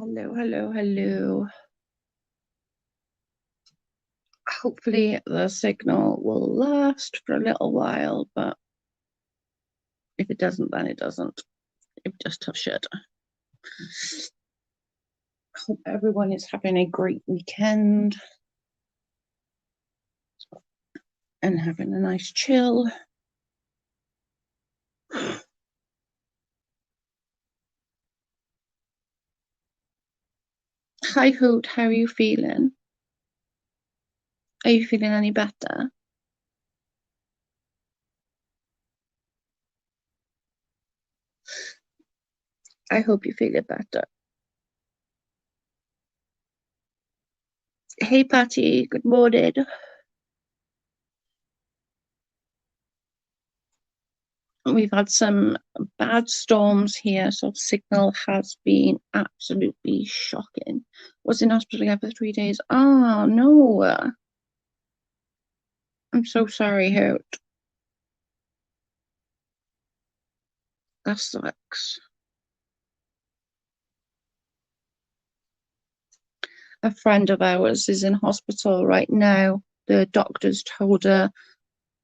Hello, hello, hello. Hopefully the signal will last for a little while, but if it doesn't, then it doesn't. It's just tough shit. Hope everyone is having a great weekend and having a nice chill. Hi, Hoot, how are you feeling? Are you feeling any better? I hope you feel it better. Hey, Patty, good morning. We've had some bad storms here, so signal has been absolutely shocking. Was in hospital again for 3 days. Oh, no. I'm so sorry, Hoot. That sucks. A friend of ours is in hospital right now. The doctors told her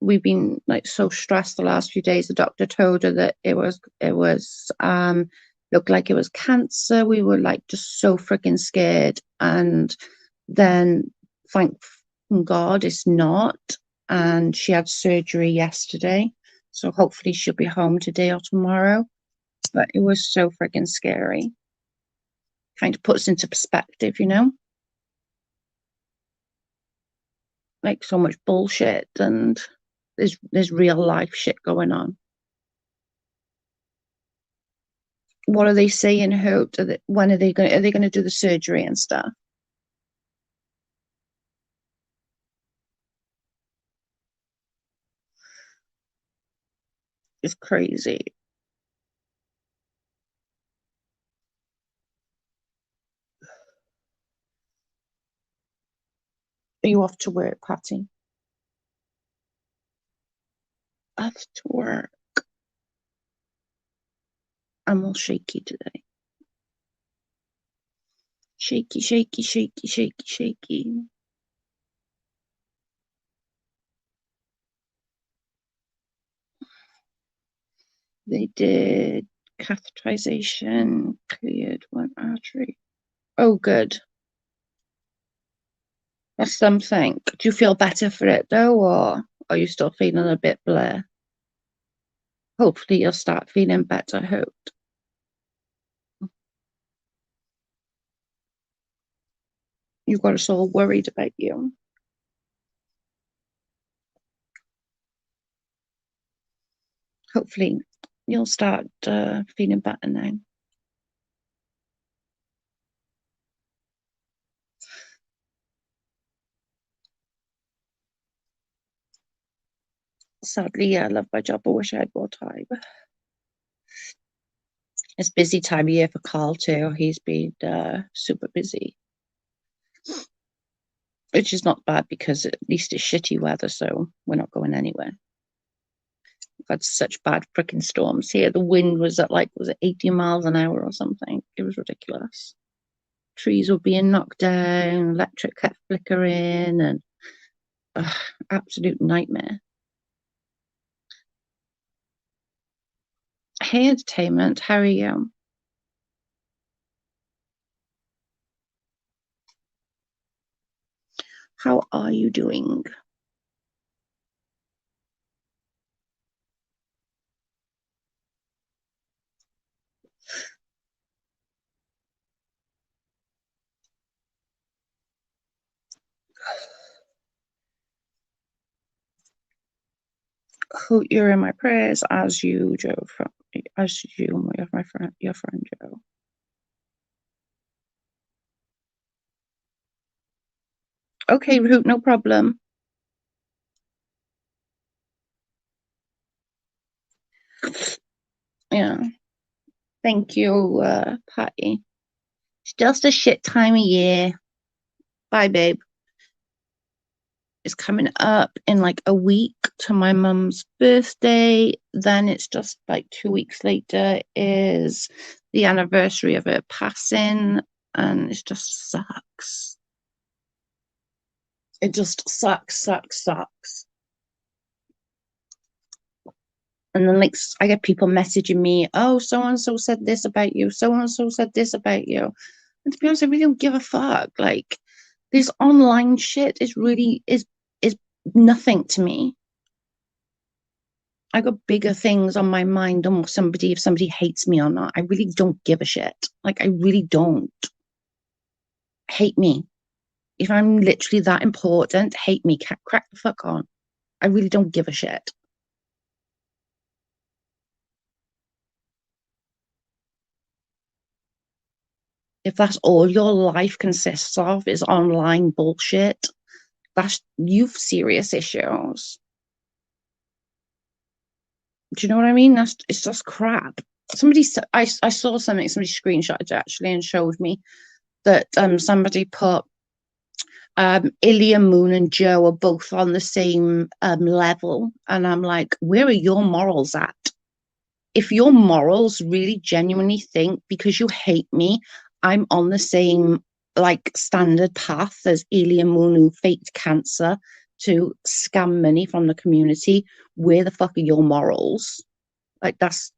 we've been like so stressed the last few days. The doctor told her that it was looked like it was cancer. We were like just so freaking scared. And then thank God it's not. And she had surgery yesterday. So hopefully she'll be home today or tomorrow. But it was so freaking scary. Kind of puts into perspective, you know? Like so much bullshit and there's real life shit going on. What are they saying? Hope when are they going to do the surgery and stuff? It's crazy. Are you off to work, Patty? Off to work. I'm all shaky today. Shaky, shaky, shaky, shaky, shaky. They did catheterization, cleared one artery. Oh, good. That's something. Do you feel better for it though, or are you still feeling a bit blur? Hopefully, you'll start feeling better. Hope. You've got us all worried about you. Hopefully, you'll start feeling better now. Sadly, yeah, I love my job. I wish I had more time. It's busy time of year for Carl too. He's been super busy, which is not bad because at least it's shitty weather, so we're not going anywhere. We've had such bad freaking storms here. The wind was at like, was it 80 miles an hour or something? It was ridiculous. Trees were being knocked down, electric kept flickering, and absolute nightmare. Hey, entertainment, how are you? How are you doing? Who you're in my prayers as you, Joe. As you, my friend, your friend Joe. Okay, Root, no problem. Yeah, thank you, Patty. It's just a shit time of year. Bye, babe. It's coming up in like a week to my mum's birthday. Then it's just like 2 weeks later is the anniversary of her passing. and it just sucks. It just sucks. And then like I get people messaging me, oh, so and so said this about you, so and so said this about you. And to be honest, I really don't give a fuck. Like this online shit is really is nothing to me. I got bigger things on my mind than if somebody hates me or not. I really don't give a shit. Like I really don't. Hate me. If I'm literally that important, hate me. Crack the fuck on. I really don't give a shit. If that's all your life consists of is online bullshit, you've serious issues. Do you know what I mean? It's just crap. I saw something, somebody screenshotted it actually and showed me that somebody put Ilia, Moon and Joe are both on the same level. And I'm like, where are your morals at? If your morals really genuinely think because you hate me, I'm on the same like standard path as Ilia Moon who faked cancer to scam money from the community, where the fuck are your morals? Like that's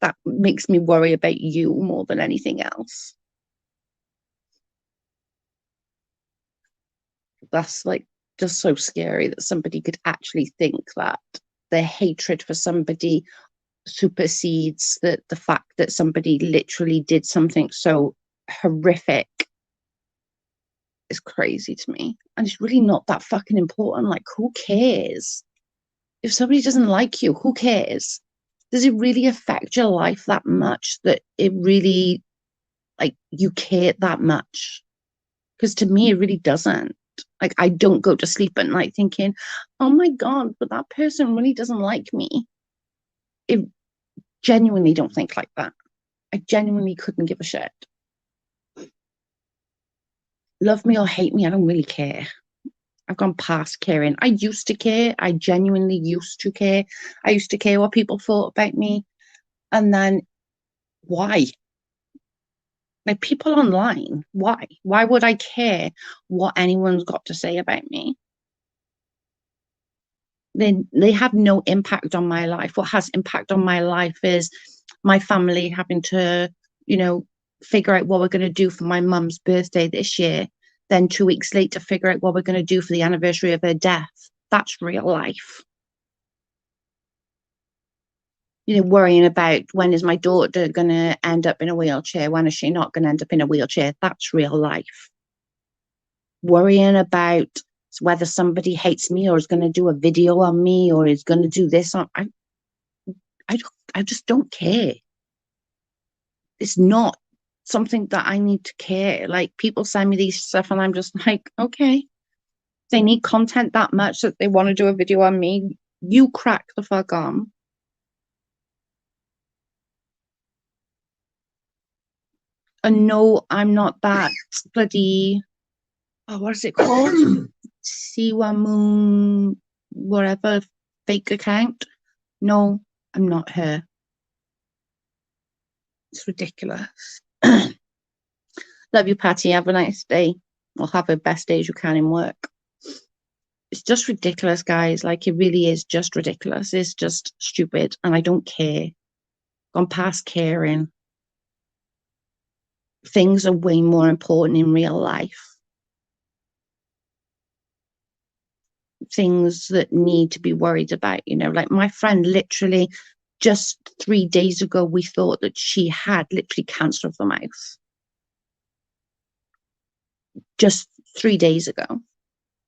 that makes me worry about you more than anything else. That's like just so scary that somebody could actually think that their hatred for somebody supersedes the fact that somebody literally did something so horrific is crazy to me. And it's really not that fucking important. Like, who cares? If somebody doesn't like you, who cares? Does it really affect your life that much that it really, like, you care that much? Because to me, it really doesn't. Like, I don't go to sleep at night thinking, oh my God, but that person really doesn't like me. It genuinely don't think like that. I genuinely couldn't give a shit. Love me or hate me, I don't really care. I've gone past caring. I used to care. I genuinely used to care. I used to care what people thought about me. And then why? Like people online, why? Why would I care what anyone's got to say about me? They have no impact on my life. What has impact on my life is my family having to, you know, figure out what we're going to do for my mum's birthday this year. Then 2 weeks later, figure out what we're going to do for the anniversary of her death. That's real life. You know, worrying about when is my daughter going to end up in a wheelchair? When is she not going to end up in a wheelchair? That's real life. Worrying about whether somebody hates me or is going to do a video on me or is going to do this on I just don't care. It's not something that I need to care. Like people send me these stuff and I'm just like, okay, they need content that much that they want to do a video on me. You crack the fuck on. And no, I'm not that bloody, oh, what is it called? Siwa Moon, whatever, fake account. No, I'm not her. It's ridiculous. Love you, Patty. Have a nice day. Or have a best day as you can in work. It's just ridiculous, guys. Like, it really is just ridiculous. It's just stupid. And I don't care. Gone past caring. Things are way more important in real life. Things that need to be worried about, you know, like my friend literally just 3 days ago, we thought that she had literally cancer of the mouth. Just 3 days ago.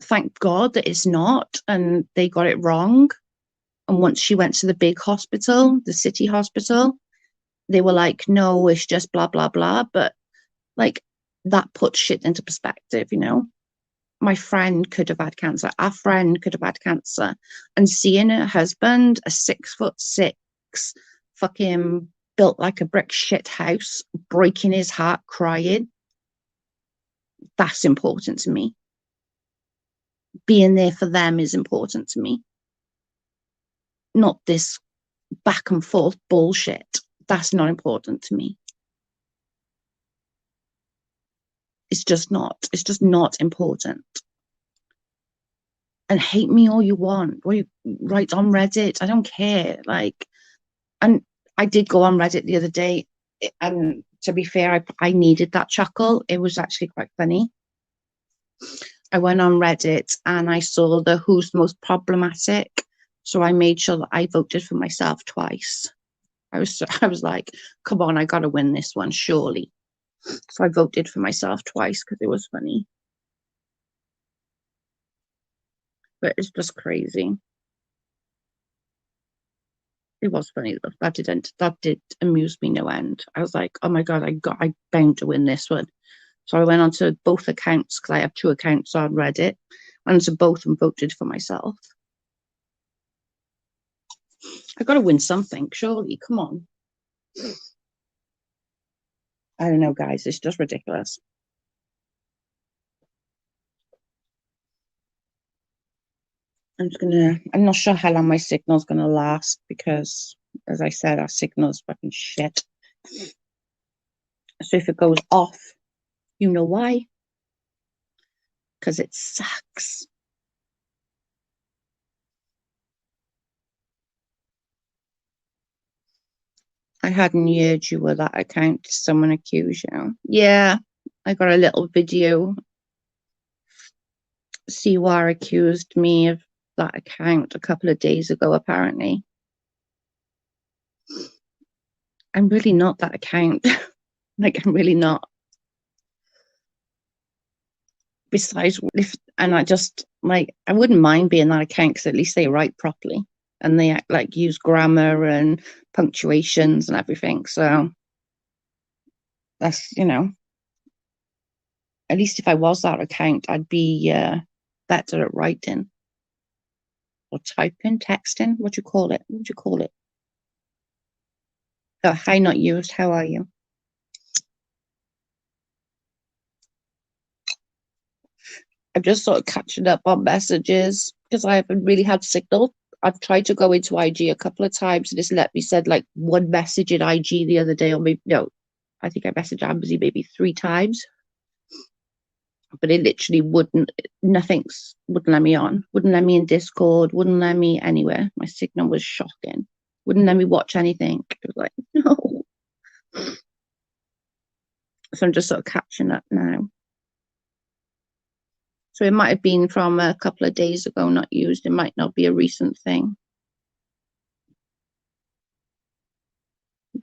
Thank God that it's not, and they got it wrong. And once she went to the big hospital, the city hospital, they were like, no, it's just blah, blah, blah. But like that puts shit into perspective, you know? My friend could have had cancer. Our friend could have had cancer. And seeing her husband, a 6'6", fucking built like a brick shit house, breaking his heart, crying, that's important to me. Being there for them is important to me. Not this back and forth bullshit. That's not important to me. It's just not important. And hate me all you want. Or you write on Reddit. I don't care. Like, and I did go on Reddit the other day, and to be fair, I needed that chuckle. It was actually quite funny. I went on Reddit and I saw the who's most problematic. So I made sure that I voted for myself twice. I was like, come on, I gotta win this one, surely. So I voted for myself twice because it was funny. But it's just crazy. It was funny though. That did amuse me no end. I was like, oh my god, I bound to win this one. So I went onto both accounts because I have two accounts on Reddit, and to both and voted for myself. I got to win something, surely. Come on. I don't know, guys. It's just ridiculous. I'm not sure how long my signal's gonna last because, as I said, our signal's fucking shit. So if it goes off, you know why? Because it sucks. I hadn't heard you with that account. Did someone accuse you? Yeah, I got a little video. Cuar accused me of that account a couple of days ago, apparently. I'm really not that account. Like, I'm really not. Besides, and I just, like, I wouldn't mind being that account because at least they write properly and they like use grammar and punctuations and everything. So that's, at least if I was that account, I'd be better at writing or typing, texting. What do you call it? What do you call it? Oh, hi, not used. How are you? I'm just sort of catching up on messages because I haven't really had signal. I've tried to go into IG a couple of times and it's let me send like one message in IG the other day, or maybe no, I think I messaged Ambersy maybe 3 times, but it literally wouldn't let me on, wouldn't let me in Discord, wouldn't let me anywhere. My signal was shocking. Wouldn't let me watch anything. It was like, no. So I'm just sort of catching up now. So it might have been from a couple of days ago, not used. It might not be a recent thing.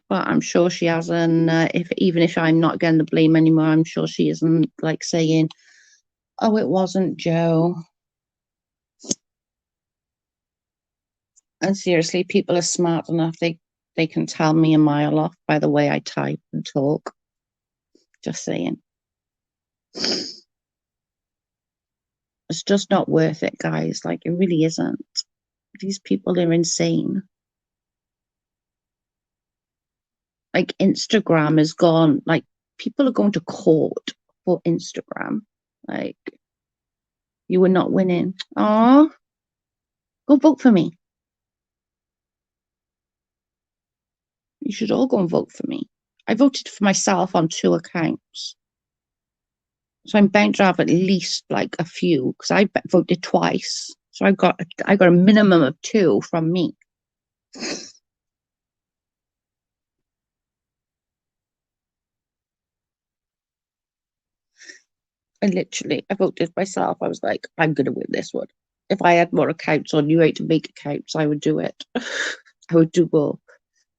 But I'm sure she hasn't. Even if I'm not getting the blame anymore, I'm sure she isn't like saying, "Oh, it wasn't Joe." And seriously, people are smart enough; they can tell me a mile off by the way I type and talk. Just saying, it's just not worth it, guys. Like it really isn't. These people are insane. Like Instagram is gone. Like people are going to court for Instagram. Like you were not winning. Oh, go vote for me. You should all go and vote for me. I voted for myself on 2 accounts. So I'm bound to have at least like a few because I voted twice. So I got a minimum of 2 from me. I voted myself. I was like, I'm gonna win this one. If I had more accounts or knew how to make accounts, I would do it. I would do both.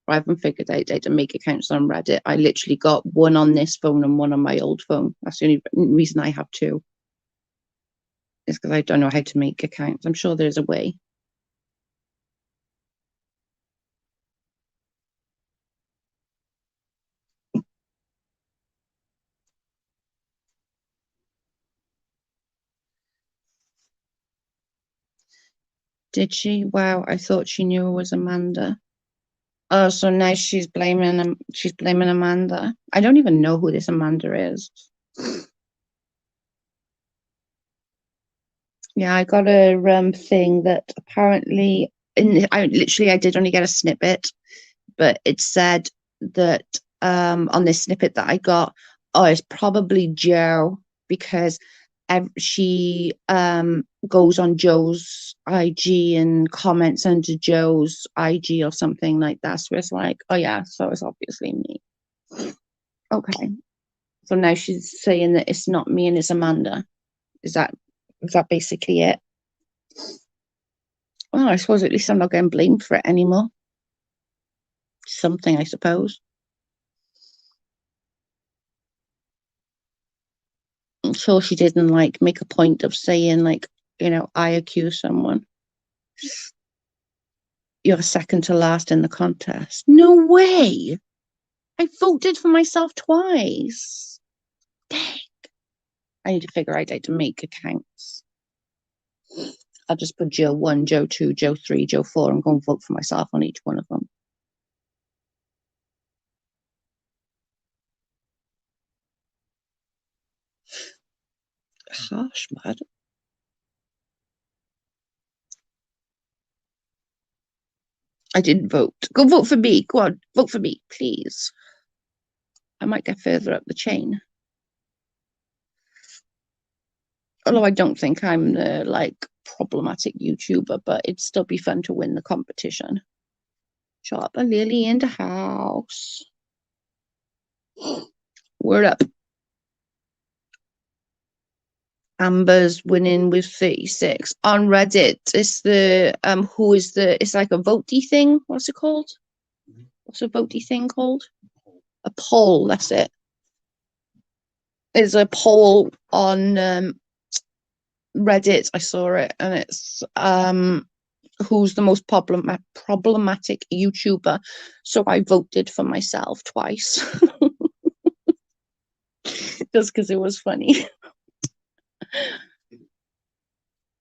I haven't figured out how to make accounts on Reddit. I literally got one on this phone and one on my old phone. That's the only reason I have 2. Is because I don't know how to make accounts. I'm sure there's a way. Did she? Wow, I thought she knew it was Amanda. Oh, so now she's blaming Amanda. I don't even know who this Amanda is. Yeah, I got a thing that apparently I did only get a snippet, but it said that on this snippet that I got, Oh, it's probably Joe because she goes on Joe's IG and comments under Joe's IG or something like that. So it's like, oh yeah, so it's obviously me. Okay. So now she's saying that it's not me and it's Amanda. Is that basically it? Well, I suppose at least I'm not getting blamed for it anymore. Something, I suppose. I'm sure she didn't like make a point of saying like, I accuse someone. You're second to last in the contest. No way. I voted for myself twice. Dang. I need to figure out how to make accounts. I'll just put Joe 1, Joe 2, Joe 3, Joe 4 and go and vote for myself on each one of them. Harsh, man. I didn't vote. Go vote for me. Go on, vote for me, please. I might get further up the chain. Although I don't think I'm the problematic YouTuber, but it'd still be fun to win the competition. Shop a lily in the house. Word up. Amber's winning with 36 on Reddit. It's the it's like a votey thing. What's it called? What's a votey thing called? A poll. That's it. There's a poll on Reddit. I saw it, and it's who's the most problematic YouTuber. So I voted for myself twice, just because it was funny.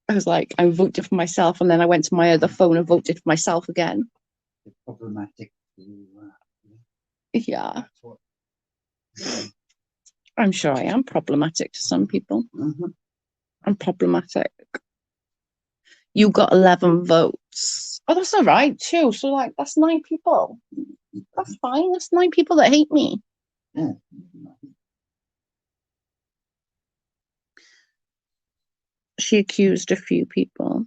I was like, I voted for myself, and then I went to my other phone and voted for myself again. Problematic. Yeah. I'm sure I am problematic to some people. I'm problematic. You got 11 votes. Oh, that's all right, too. So, that's 9 people. That's fine. That's 9 people that hate me. Yeah. She accused a few people.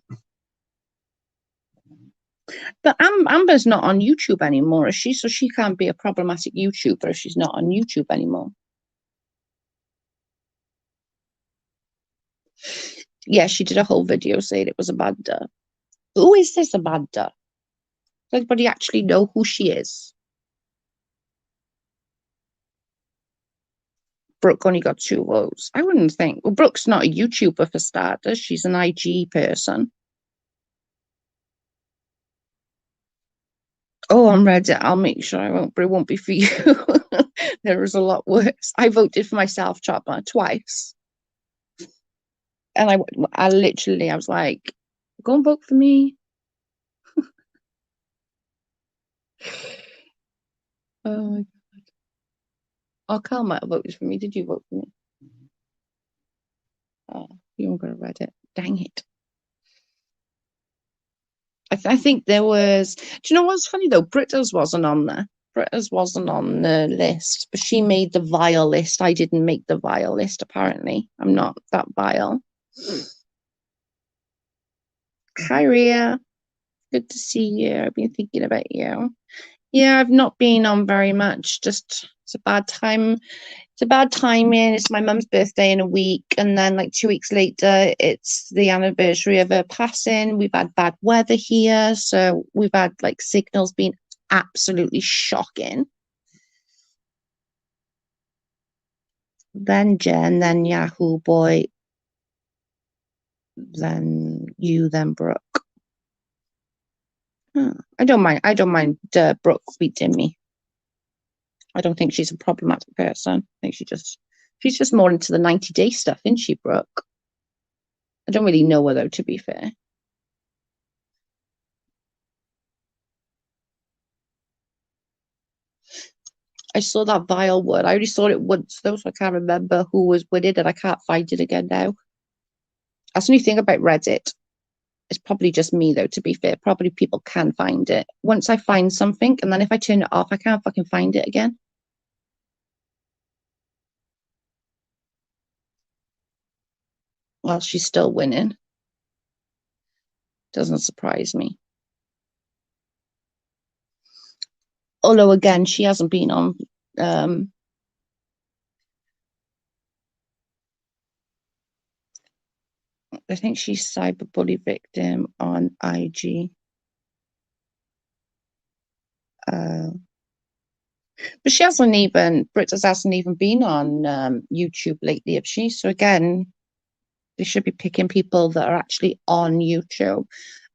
But Amber's not on YouTube anymore, is she? So she can't be a problematic YouTuber if she's not on YouTube anymore. Yeah, she did a whole video saying it was Amanda. Who is this Amanda? Does anybody actually know who she is? Brooke only got 2 votes. I wouldn't think. Well, Brooke's not a YouTuber for starters. She's an IG person. Oh, on Reddit, I'll make sure I won't, but it won't be for you. There is a lot worse. I voted for myself, Chopper, twice. And I was like, go and vote for me. Oh my God. Oh, Carl might have voted for me. Did you vote for me? Oh, you weren't going to Reddit. Dang it. I think there was. Do you know what's funny though? Britta's wasn't on there. Britta's wasn't on the list, but she made the vile list. I didn't make the vile list, apparently. I'm not that vile. Hi, Ria. Good to see you. I've been thinking about you. Yeah, I've not been on very much. Just it's a bad time. It's a bad timing. It's my mum's birthday in a week, and then 2 weeks later, it's the anniversary of her passing. We've had bad weather here, so we've had signals being absolutely shocking. Then Jen, then Yahoo boy, then you, then Brooke. I don't mind. I don't mind Brooke beating me. I don't think she's a problematic person. I think she's just more into the 90-day stuff, isn't she, Brooke? I don't really know her though, to be fair. I saw that vile one. I only saw it once though, so I can't remember who was winning, and I can't find it again now. That's the only thing about Reddit. It's probably just me though, to be fair. Probably people can find it. Once I find something, and then if I turn it off, I can't fucking find it again. Well, she's still winning. Doesn't surprise me. Although again, she hasn't been on. I think she's cyberbully victim on IG. But she hasn't even, Britta hasn't even been on YouTube lately, have she? So again, they should be picking people that are actually on YouTube.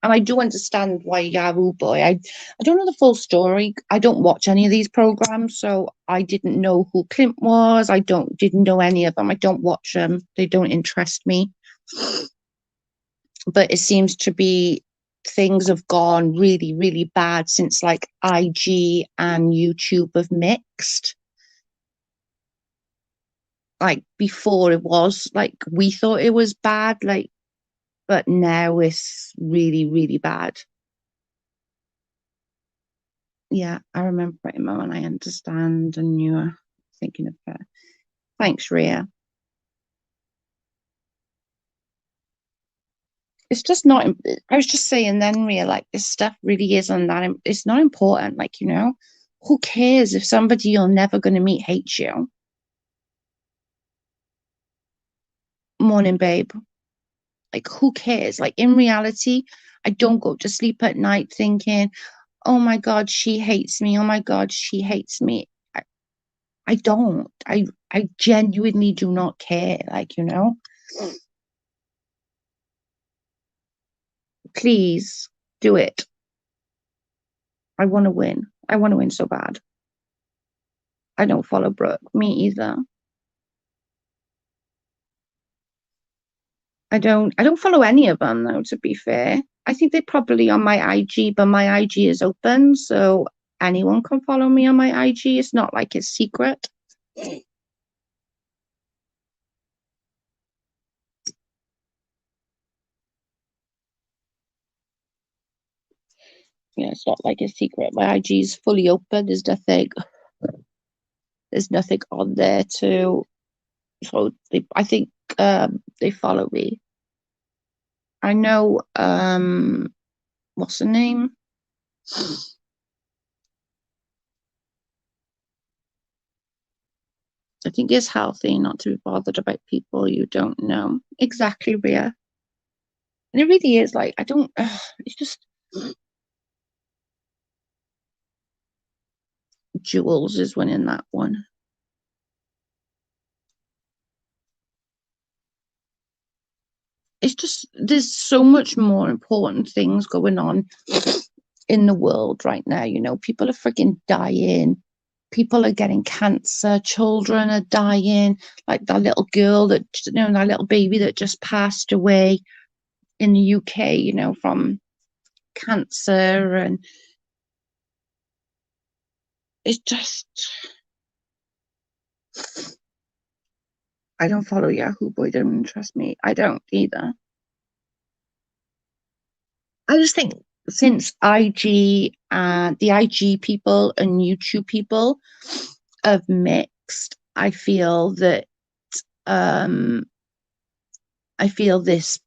And I do understand why Yahoo Boy. I don't know the full story. I don't watch any of these programs, so I didn't know who Clint was. I didn't know any of them. I don't watch them. They don't interest me. But it seems to be things have gone really, really bad since like IG and YouTube have mixed. Like before it was like we thought it was bad, like, but now it's really, really bad. Yeah, I remember it, Mo, and I understand, and you're thinking of her. Thanks, Ria. It's just not. I was just saying then, Ria, like this stuff really isn't that. It's not important. Like, who cares if somebody you're never going to meet hates you? Morning, babe. Like, who cares? Like, in reality, I don't go to sleep at night thinking, oh my God, she hates me. Oh my God, she hates me. I don't. I genuinely do not care. Like, please do it. I want to win. I want to win so bad. I don't follow Brooke. Me either. I don't follow any of them though, to be fair. I think they're probably on my IG, but my IG is open, so anyone can follow me on my IG. It's not like it's secret. Yeah, it's not like it's secret. My IG is fully open. There's nothing on there to so I think they follow me. I know what's the name? I think it's healthy not to be bothered about people you don't know. Exactly, Ria. And it really is like I don't it's just Jules is winning that one. It's just there's so much more important things going on in the world right now. People are freaking dying. People are getting cancer. Children are dying. Like that little girl that little baby that just passed away in the UK, from cancer. And it's just, I don't follow Yahoo Boy. Don't interest me. I don't either. I just think since IG and the IG people and YouTube people have mixed, um I feel this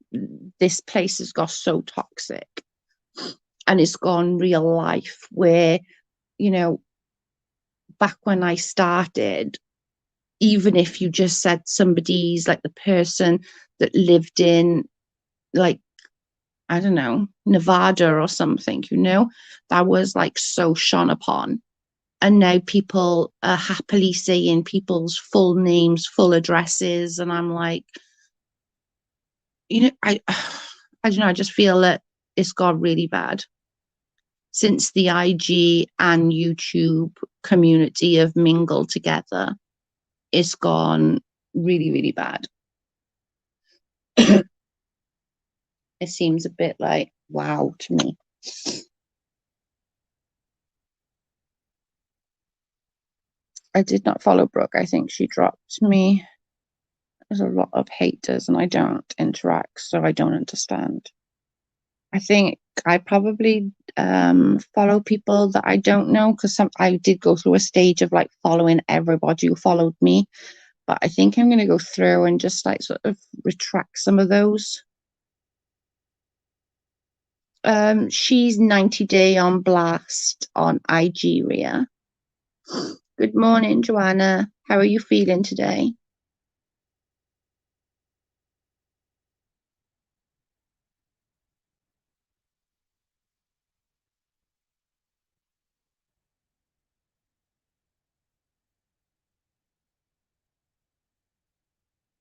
place has got so toxic and it's gone real life where, you know, back when I started, even if you just said somebody's like the person that lived in like I don't know, Nevada or something, that was like so shone upon. And now people are happily saying people's full names, full addresses. And I'm like, I don't know, I just feel that it's got really bad since the IG and YouTube community have mingled together. It's gone really, really bad. It seems a bit like wow to me. I did not follow Brooke. I think she dropped me. There's a lot of haters and I don't interact, so I don't understand. I think I probably follow people that I don't know because I did go through a stage of like following everybody who followed me, But I think I'm going to go through and just like sort of retract some of those. She's 90 Day on Blast on Igeria. Good morning, Joanna. How are you feeling today?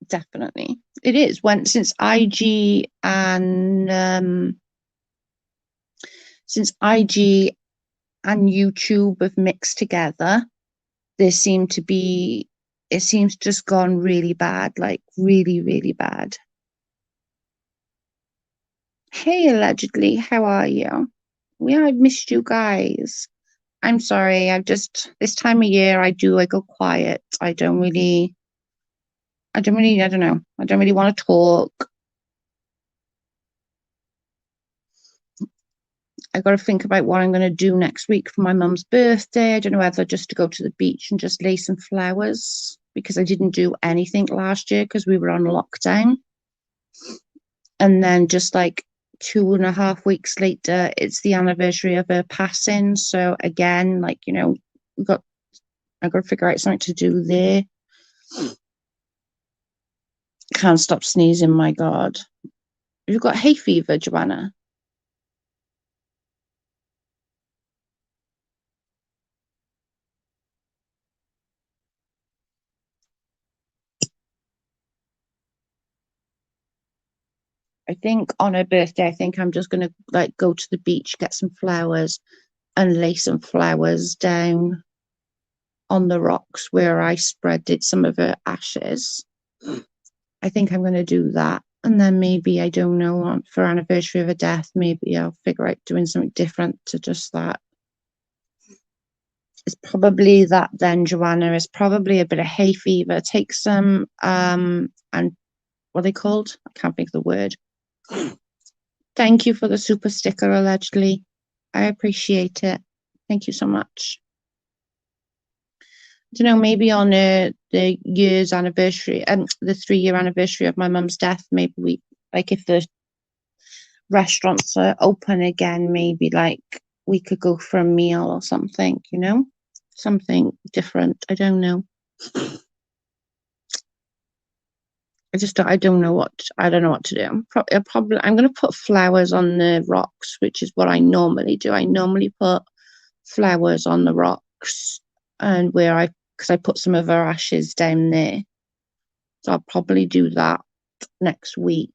Definitely. It is. When since IG and since IG and YouTube have mixed together, there seem to be it seems just gone really bad, like really, really bad. Hey, allegedly, how are you? Yeah, I've missed you guys. I'm sorry, I've just this time of year I do go quiet. I don't know. I don't really want to talk. I got to think about what I'm going to do next week for my mum's birthday. I don't know whether just to go to the beach and just lay some flowers because I didn't do anything last year because we were on lockdown. And then just like 2.5 weeks later, it's the anniversary of her passing. So again, like, we got I got to figure out something to do there. Can't stop sneezing, my God. You've got hay fever, Joanna. I think on her birthday, I think I'm just gonna like go to the beach, get some flowers, and lay some flowers down on the rocks where I spreaded some of her ashes. I think I'm gonna do that. And then maybe, I don't know, for anniversary of her death, maybe I'll figure out doing something different to just that. It's probably that then, Joanna, is probably a bit of hay fever. Take some and what are they called? I can't think of the word. Thank you for the super sticker, allegedly. I appreciate it. Thank you so much. I don't know, maybe on the year's anniversary, the 3-year anniversary of my mum's death, maybe we, like, if the restaurants are open again, maybe like we could go for a meal or something, something different. I don't know. I don't know what to do. I'm going to put flowers on the rocks, which is what I normally do. I normally put flowers on the rocks, and because I put some of her ashes down there. So I'll probably do that next week.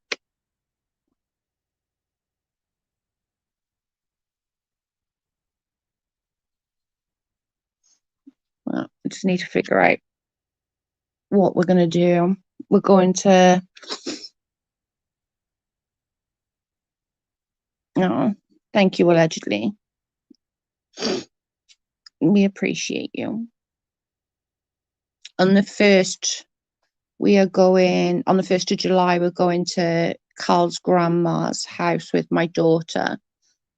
Well, I just need to figure out what we're going to do. We're going to, oh, thank you, allegedly. We appreciate you. On the 1st, on the 1st of July, we're going to Carl's grandma's house with my daughter.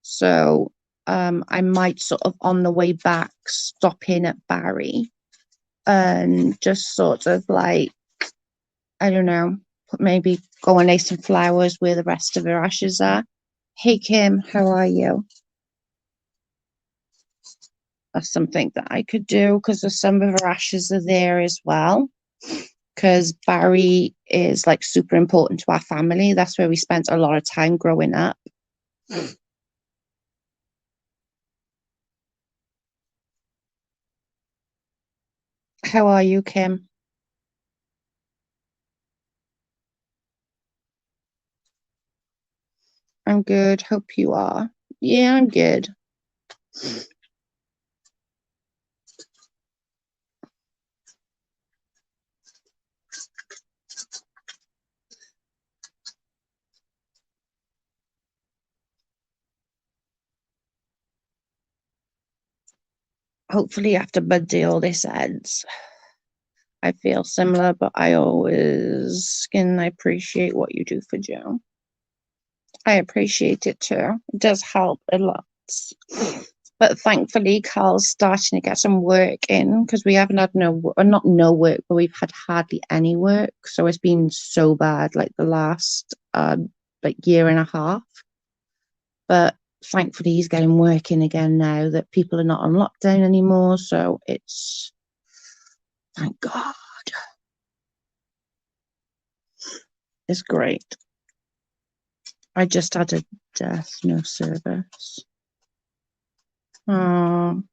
So I might sort of on the way back stop in at Barry and just sort of like, I don't know, maybe go and lay some flowers where the rest of her ashes are. Hey Kim, how are you? That's something that I could do because some of her ashes are there as well. Because Barry is like super important to our family. That's where we spent a lot of time growing up. How are you, Kim? I'm good. Hope you are. Yeah, I'm good. Hopefully, after Monday, all this ends. I feel similar, but I always can appreciate what you do for Joe. I appreciate it too. It does help a lot. But thankfully, Carl's starting to get some work in because we haven't had not no work, but we've had hardly any work. So it's been so bad, like the last like year and a half. But thankfully, he's getting work in again now that people are not on lockdown anymore. So it's thank God, it's great. I just had a death, no service. Oh,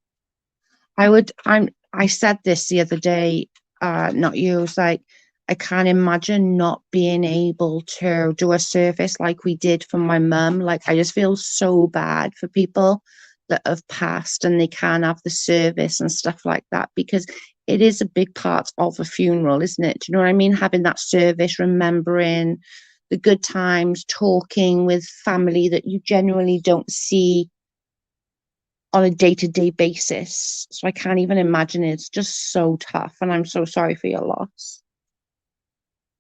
I said this the other day, not you, it was like, I can't imagine not being able to do a service like we did for my mum. Like, I just feel so bad for people that have passed and they can't have the service and stuff like that because it is a big part of a funeral, isn't it? Do you know what I mean? Having that service, remembering the good times, talking with family that you genuinely don't see on a day-to-day basis. So I can't even imagine it. It's just so tough. And I'm so sorry for your loss.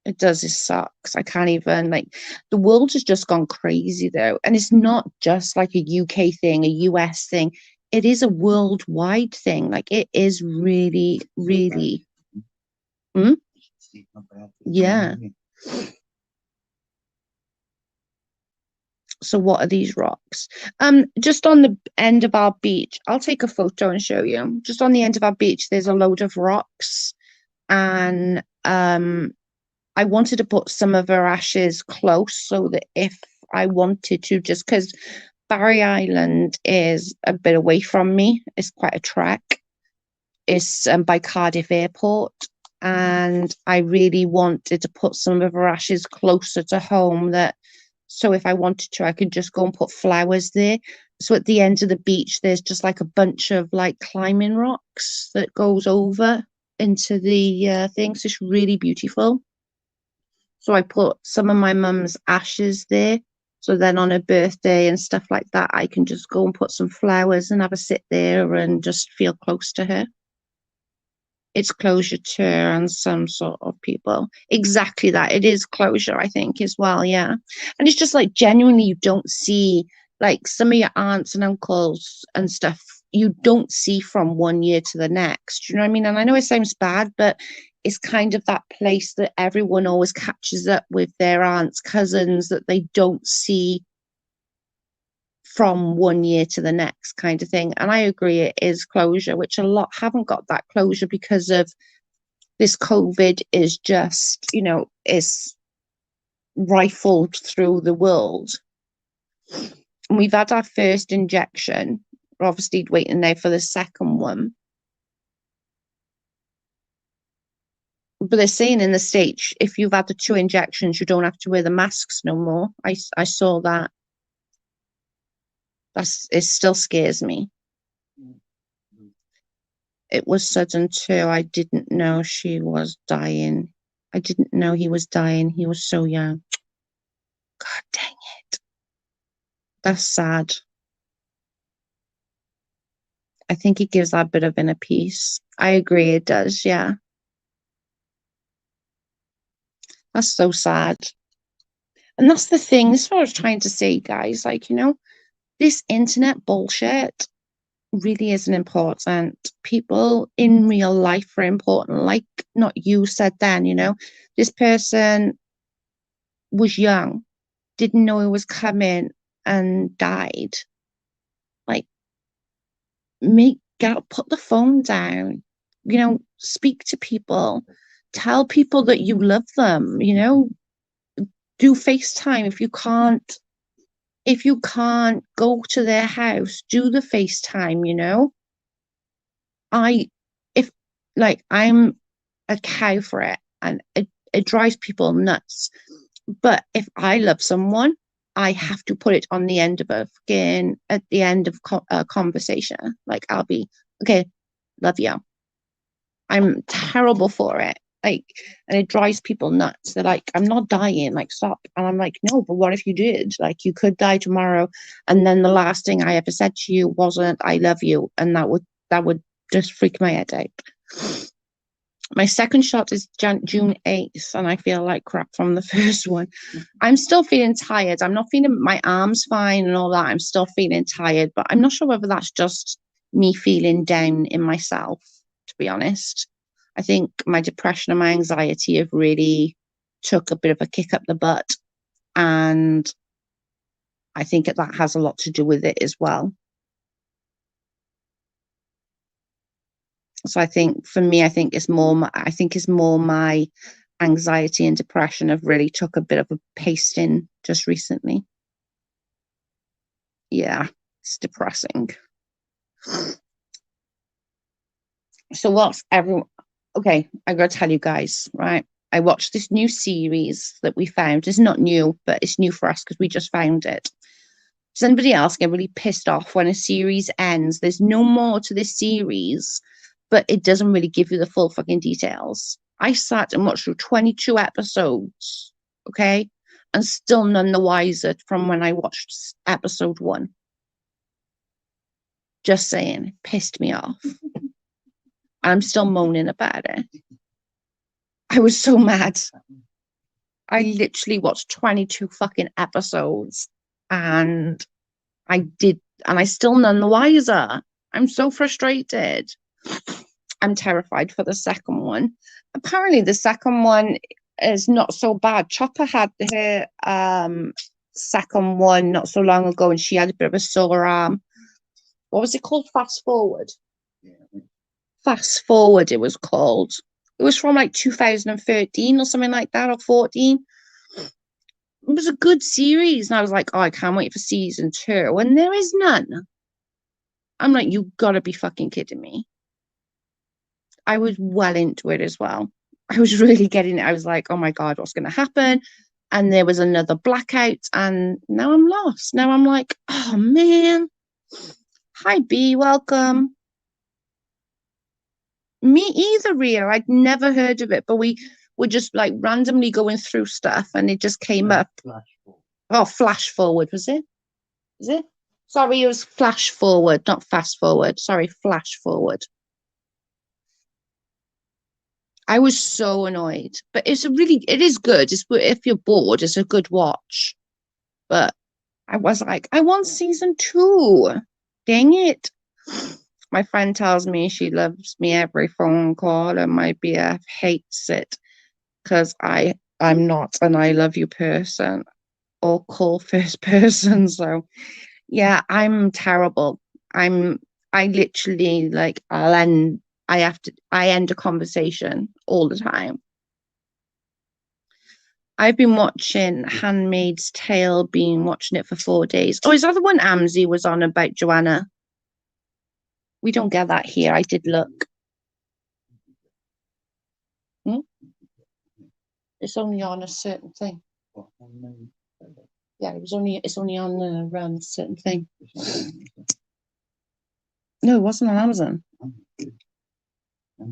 It does, it sucks. I can't even like the world has just gone crazy though. And it's not just like a UK thing, a US thing. It is a worldwide thing. Like it is really, really hmm? Yeah. So what are these rocks? Just on the end of our beach, I'll take a photo and show you. Just on the end of our beach, there's a load of rocks, and I wanted to put some of her ashes close so that if I wanted to, just because Barry Island is a bit away from me, it's quite a trek. It's by Cardiff Airport, and I really wanted to put some of her ashes closer to home. That so if I wanted to, I could just go and put flowers there. So at the end of the beach, there's just like a bunch of like climbing rocks that goes over into the thing. So it's really beautiful. So I put some of my mum's ashes there. So then on her birthday and stuff like that, I can just go and put some flowers and have a sit there and just feel close to her. It's closure to her and some sort of people. Exactly that. It is closure, I think, as well. Yeah. And it's just like genuinely, you don't see like some of your aunts and uncles and stuff, you don't see from one year to the next. You know what I mean? And I know it sounds bad, but it's kind of that place that everyone always catches up with their aunts, cousins that they don't see from one year to the next kind of thing. And I agree, it is closure, which a lot haven't got that closure because of this COVID is just, is rifled through the world. And we've had our first injection. We're obviously waiting now for the second one. But they're saying in the States, if you've had the 2 injections, you don't have to wear the masks no more. I saw that. It still scares me. It was sudden too. I didn't know she was dying. I didn't know he was dying. He was so young. God dang it. That's sad. I think it gives that bit of inner peace. I agree, it does. Yeah. That's so sad. And that's the thing. This is what I was trying to say, guys. Like, this internet bullshit really isn't important. People in real life are important. Like, not you said then, this person was young, didn't know it was coming and died. Like, put the phone down, speak to people, tell people that you love them, do FaceTime if you can't go to their house, do the FaceTime. I if like I'm a cow for it, and it drives people nuts. But if I love someone, I have to put it on the end of at the end of a conversation. Like I'll be okay, love you. I'm terrible for it. Like, and it drives people nuts. They're like, I'm not dying. Like, stop. And I'm like, no, but what if you did? Like, you could die tomorrow, and then the last thing I ever said to you wasn't "I love you," and that would just freak my head out. My second shot is June 8th, and I feel like crap from the first one. I'm still feeling tired. I'm not feeling my arms fine and all that. I'm still feeling tired, but I'm not sure whether that's just me feeling down in myself, to be honest. I think my depression and my anxiety have really took a bit of a kick up the butt. And I think that has a lot to do with it as well. So I think for me, it's more my anxiety and depression have really took a bit of a pasting just recently. Yeah, it's depressing. So what's everyone? Okay, I gotta tell you guys, right? I watched this new series that we found. It's not new, but it's new for us because we just found it. Does anybody else get really pissed off when a series ends? There's no more to this series, but it doesn't really give you the full fucking details. I sat and watched through 22 episodes, okay, and still none the wiser from when I watched episode 1. Just saying, it pissed me off. I'm still moaning about it. I was so mad. I literally watched 22 fucking episodes and I still none the wiser. I'm so frustrated. I'm terrified for the second one. Apparently, the second one is not so bad. Chopper had her second one not so long ago, and she had a bit of a sore arm. What was it called? Fast Forward. Fast Forward, it was called. It was from like 2013 or something like that, or 14. It was a good series, and I was like, oh, I can't wait for season 2. And there is none. I'm like, you gotta be fucking kidding me. I was well into it as well. I was really getting it. I was like, oh my God, what's going to happen? And there was another blackout, and now I'm lost. Now I'm like, oh man. Hi, B, welcome. Me either, Ria. I'd never heard of it, but we were just like randomly going through stuff, and it just came up. Oh, Flash Forward, was it? Is it? Sorry, it was Flash Forward, not Fast Forward. Sorry, Flash Forward. I was so annoyed, but it is good. If you're bored, it's a good watch. But I was like, I want season 2. Dang it. My friend tells me she loves me every phone call, and my BF hates it because I'm not an I love you person or call first person. So yeah, I'm terrible. I literally like I end a conversation all the time. I've been watching Handmaid's Tale, been watching it for 4 days. Oh, is that the one Amzi was on about Joanna? We don't get that here. I did look. Hmm? It's only on a certain thing. Yeah, it's only on a certain thing. No, it wasn't on Amazon. It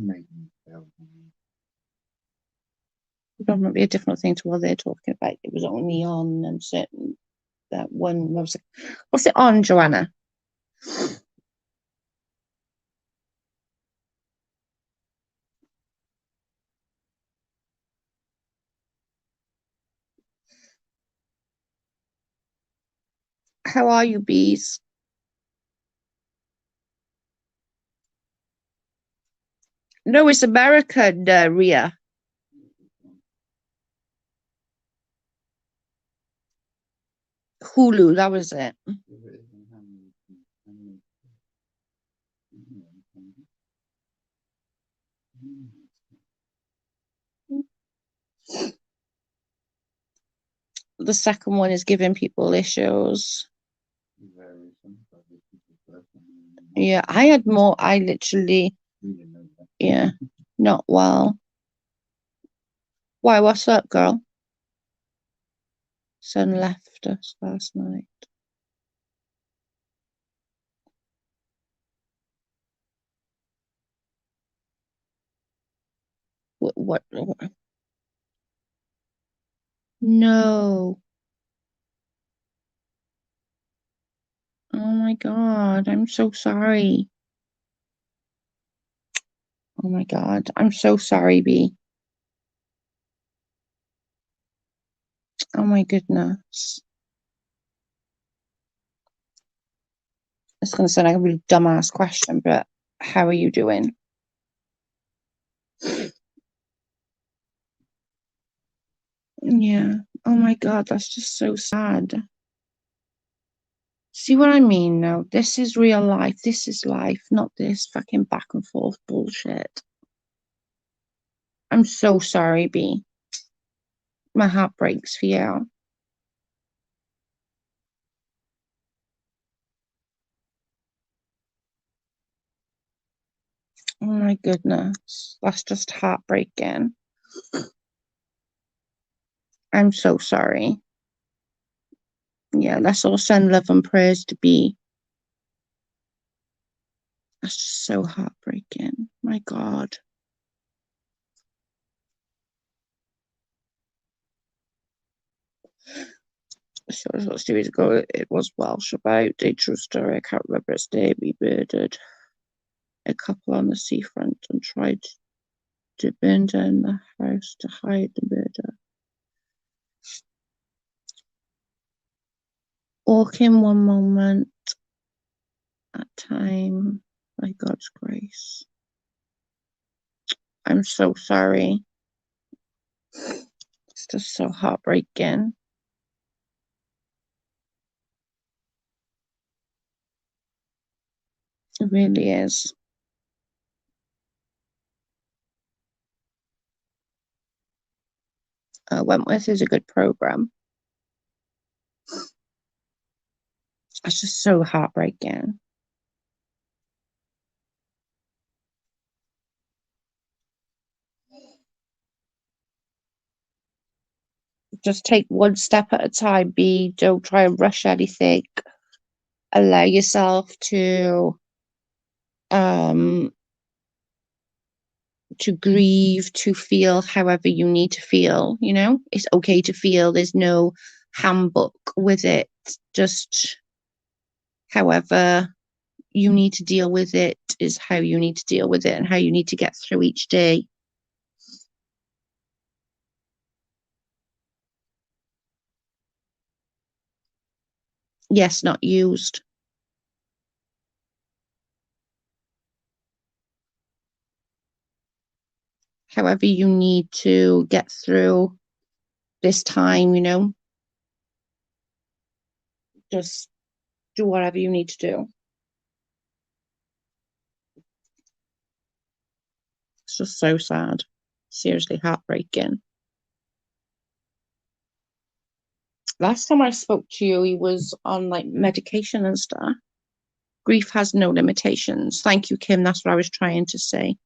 might be a different thing to what they're talking about. It was only on certain that one. What's it on, Joanna? How are you, bees? No, it's American, Ria. Hulu, that was it. The second one is giving people issues. Yeah, I literally, yeah, not well. Why, what's up, girl? Son left us last night. What? No. Oh my God, I'm so sorry. Oh my God, I'm so sorry, B. Oh my goodness. It's going to sound like a really dumbass question, but how are you doing? Yeah. Oh my God, that's just so sad. See what I mean? No, this is real life. This is life, not this fucking back and forth bullshit. I'm so sorry, B. My heart breaks for you. Oh my goodness. That's just heartbreaking. I'm so sorry. Yeah, let's all send love and prayers to B. That's just so heartbreaking. My God. So it was 2 years ago. It was Welsh about a true story. I can't remember its name. We murdered a couple on the seafront and tried to burn down the house to hide the murder. Walk in one moment at time by God's grace. I'm so sorry. It's just so heartbreaking. It really is. Wentworth is a good program. It's just so heartbreaking. Just take one step at a time. B, don't try and rush anything. Allow yourself um to grieve, to feel however you need to feel, you know? It's okay to feel. There's no handbook with it. Just however you need to deal with it is how you need to deal with it and how you need to get through each day. Yes, not used. However you need to get through this time, you know, just do whatever you need to do. It's just so sad. Seriously heartbreaking. Last time I spoke to you, he was on like medication and stuff. Grief has no limitations. Thank you, Kim. That's what I was trying to say.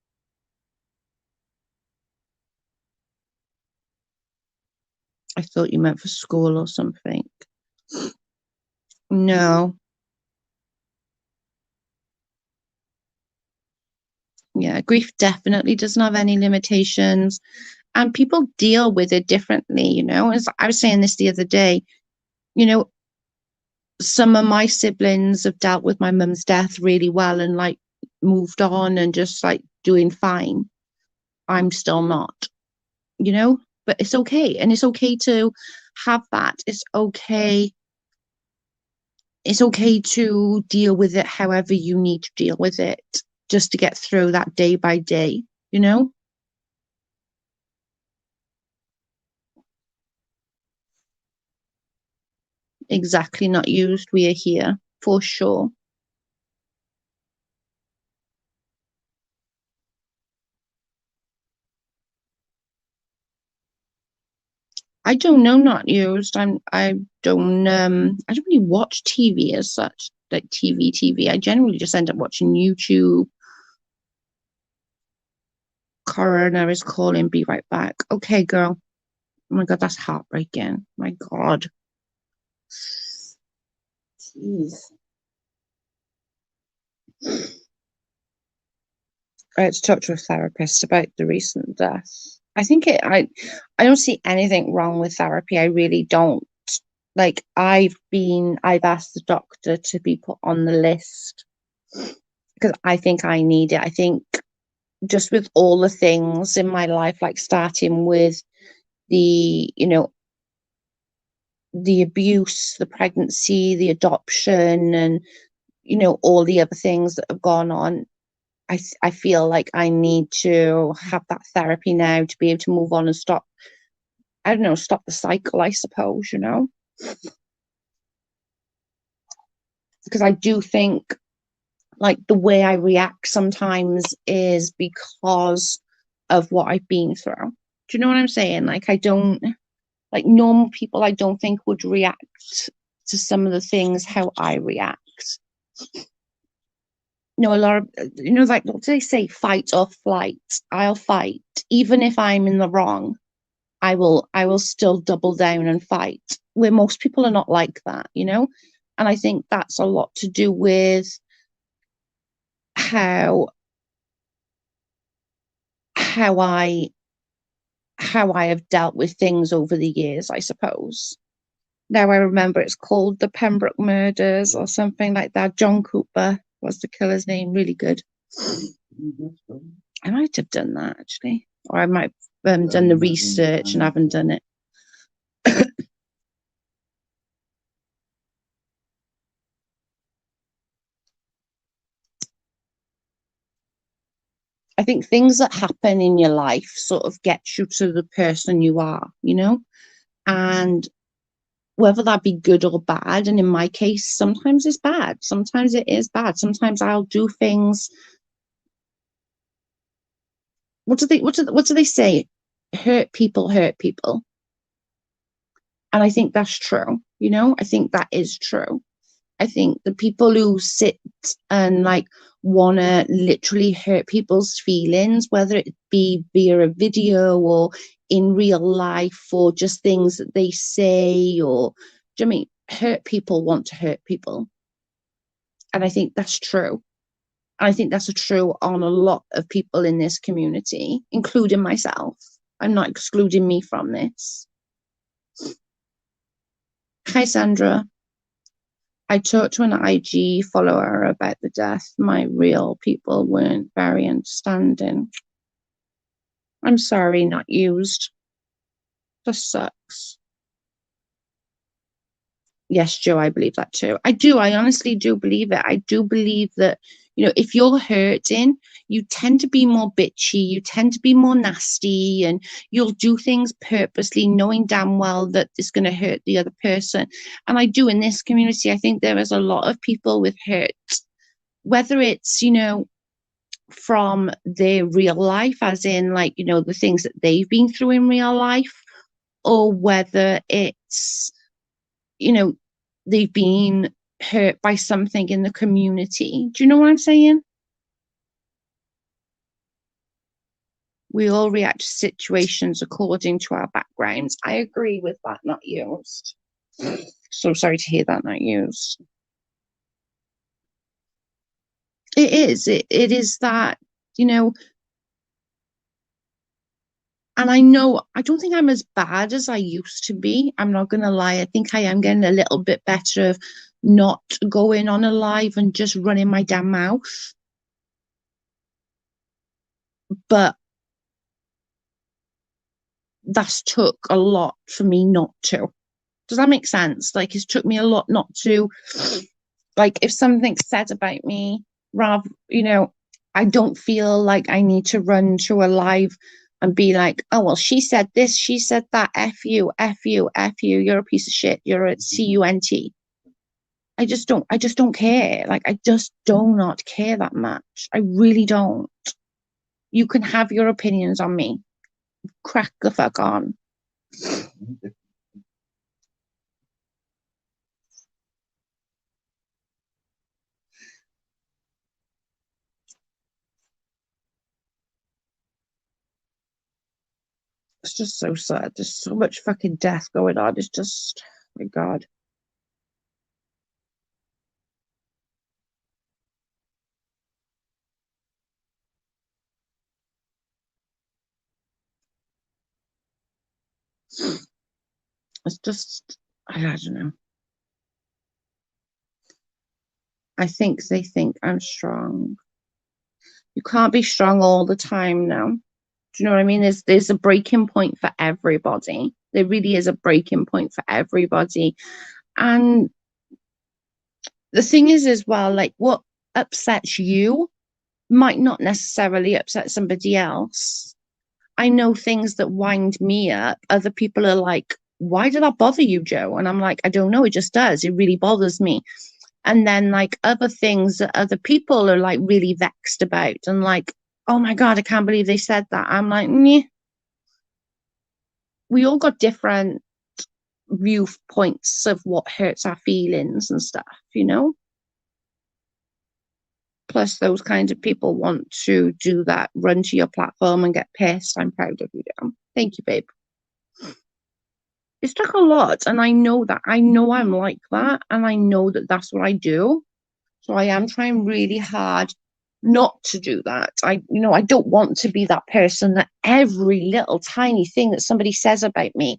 I thought you meant for school or something. No. Yeah, grief definitely doesn't have any limitations. And people deal with it differently, you know. As I was saying this the other day, you know, some of my siblings have dealt with my mum's death really well and like moved on and just like doing fine. I'm still not, you know, but it's okay. And it's okay to have that. It's okay to deal with it however you need to deal with it just to get through that day by day, you know? Exactly, not used. We are here for sure. I don't know, not used. I don't really watch TV as such, like TV. I generally just end up watching YouTube. Coroner is calling, be right back. Okay, girl. Oh my God, that's heartbreaking. My God. Jeez. I had to talk to a therapist about the recent death. I don't see anything wrong with therapy. I really don't. Like I've asked the doctor to be put on the list because I think I need it. I think just with all the things in my life, like starting with you know, the abuse, the pregnancy, the adoption, and all the other things that have gone on, I feel like I need to have that therapy now to be able to move on and stop, I don't know, stop the cycle, I suppose, because I do think like the way I react sometimes is because of what I've been through. Do you know what I'm saying? Like, I don't, like normal people, I don't think would react to some of the things how I react. A lot of, like, what do they say? Fight or flight. I'll fight. Even if I'm in the wrong, I will still double down and fight. Where most people are not like that, And I think that's a lot to do with how how I how I have dealt with things over the years, I suppose. Now I remember it's called the Pembroke Murders or something like that. John Cooper was the killer's name. Really good. I might have done that actually, or I might have done the research and haven't done it. I think things that happen in your life sort of get you to the person you are, and whether that be good or bad. And in my case, sometimes it's bad. Sometimes it is bad. Sometimes I'll do things. What do they say? Hurt people hurt people. And I think that's true. I think that is true. I think the people who sit and like want to literally hurt people's feelings, whether it be via a video or in real life or just things that they say, or do you know what I mean? Hurt people want to hurt people. And I think that's true. And I think that's true on a lot of people in this community, including myself. I'm not excluding me from this. Hi, Sandra. I talked to an IG follower about the death. My real people weren't very understanding. I'm sorry, not used. Just sucks. Yes, Joe, I believe that too. I do. I honestly do believe it. I do believe that, if you're hurting, you tend to be more bitchy, you tend to be more nasty, and you'll do things purposely, knowing damn well that it's going to hurt the other person. And I do in this community, I think there is a lot of people with hurt, whether it's, from their real life, as in like, the things that they've been through in real life, or whether it's, they've been hurt by something in the community. Do you know what I'm saying? We all react to situations according to our backgrounds. I agree with that, not used. So sorry to hear that, not used. It is. It is that, and I know, I don't think I'm as bad as I used to be. I'm not going to lie. I think I am getting a little bit better of not going on a live and just running my damn mouth. But that's took a lot for me not to. Does that make sense? Like, it's took me a lot not to, like, if something's said about me, rather, I don't feel like I need to run to a live and be like, oh, well, she said this, she said that, F you, F you, F you, you're a piece of shit, you're a cunt. I just don't care. Like, I just do not care that much. I really don't. You can have your opinions on me. Crack the fuck on. It's just so sad. There's so much fucking death going on. It's just, oh my God. It's just, I don't know. I think they think I'm strong. You can't be strong all the time now. Do you know what I mean? There's a breaking point for everybody. There really is a breaking point for everybody. And the thing is as well, like what upsets you might not necessarily upset somebody else. I know things that wind me up. Other people are like, why did that bother you, Joe? And I'm like, I don't know. It just does. It really bothers me. And then like other things that other people are like really vexed about and like, oh my God, I can't believe they said that. I'm like, meh. We all got different viewpoints of what hurts our feelings and stuff, you know? Plus, those kinds of people want to do that, run to your platform and get pissed. I'm proud of you, Dan. Thank you, babe. It's took a lot, and I know that. I know I'm like that, and I know that that's what I do. So I am trying really hard not to do that. I don't want to be that person that every little tiny thing that somebody says about me,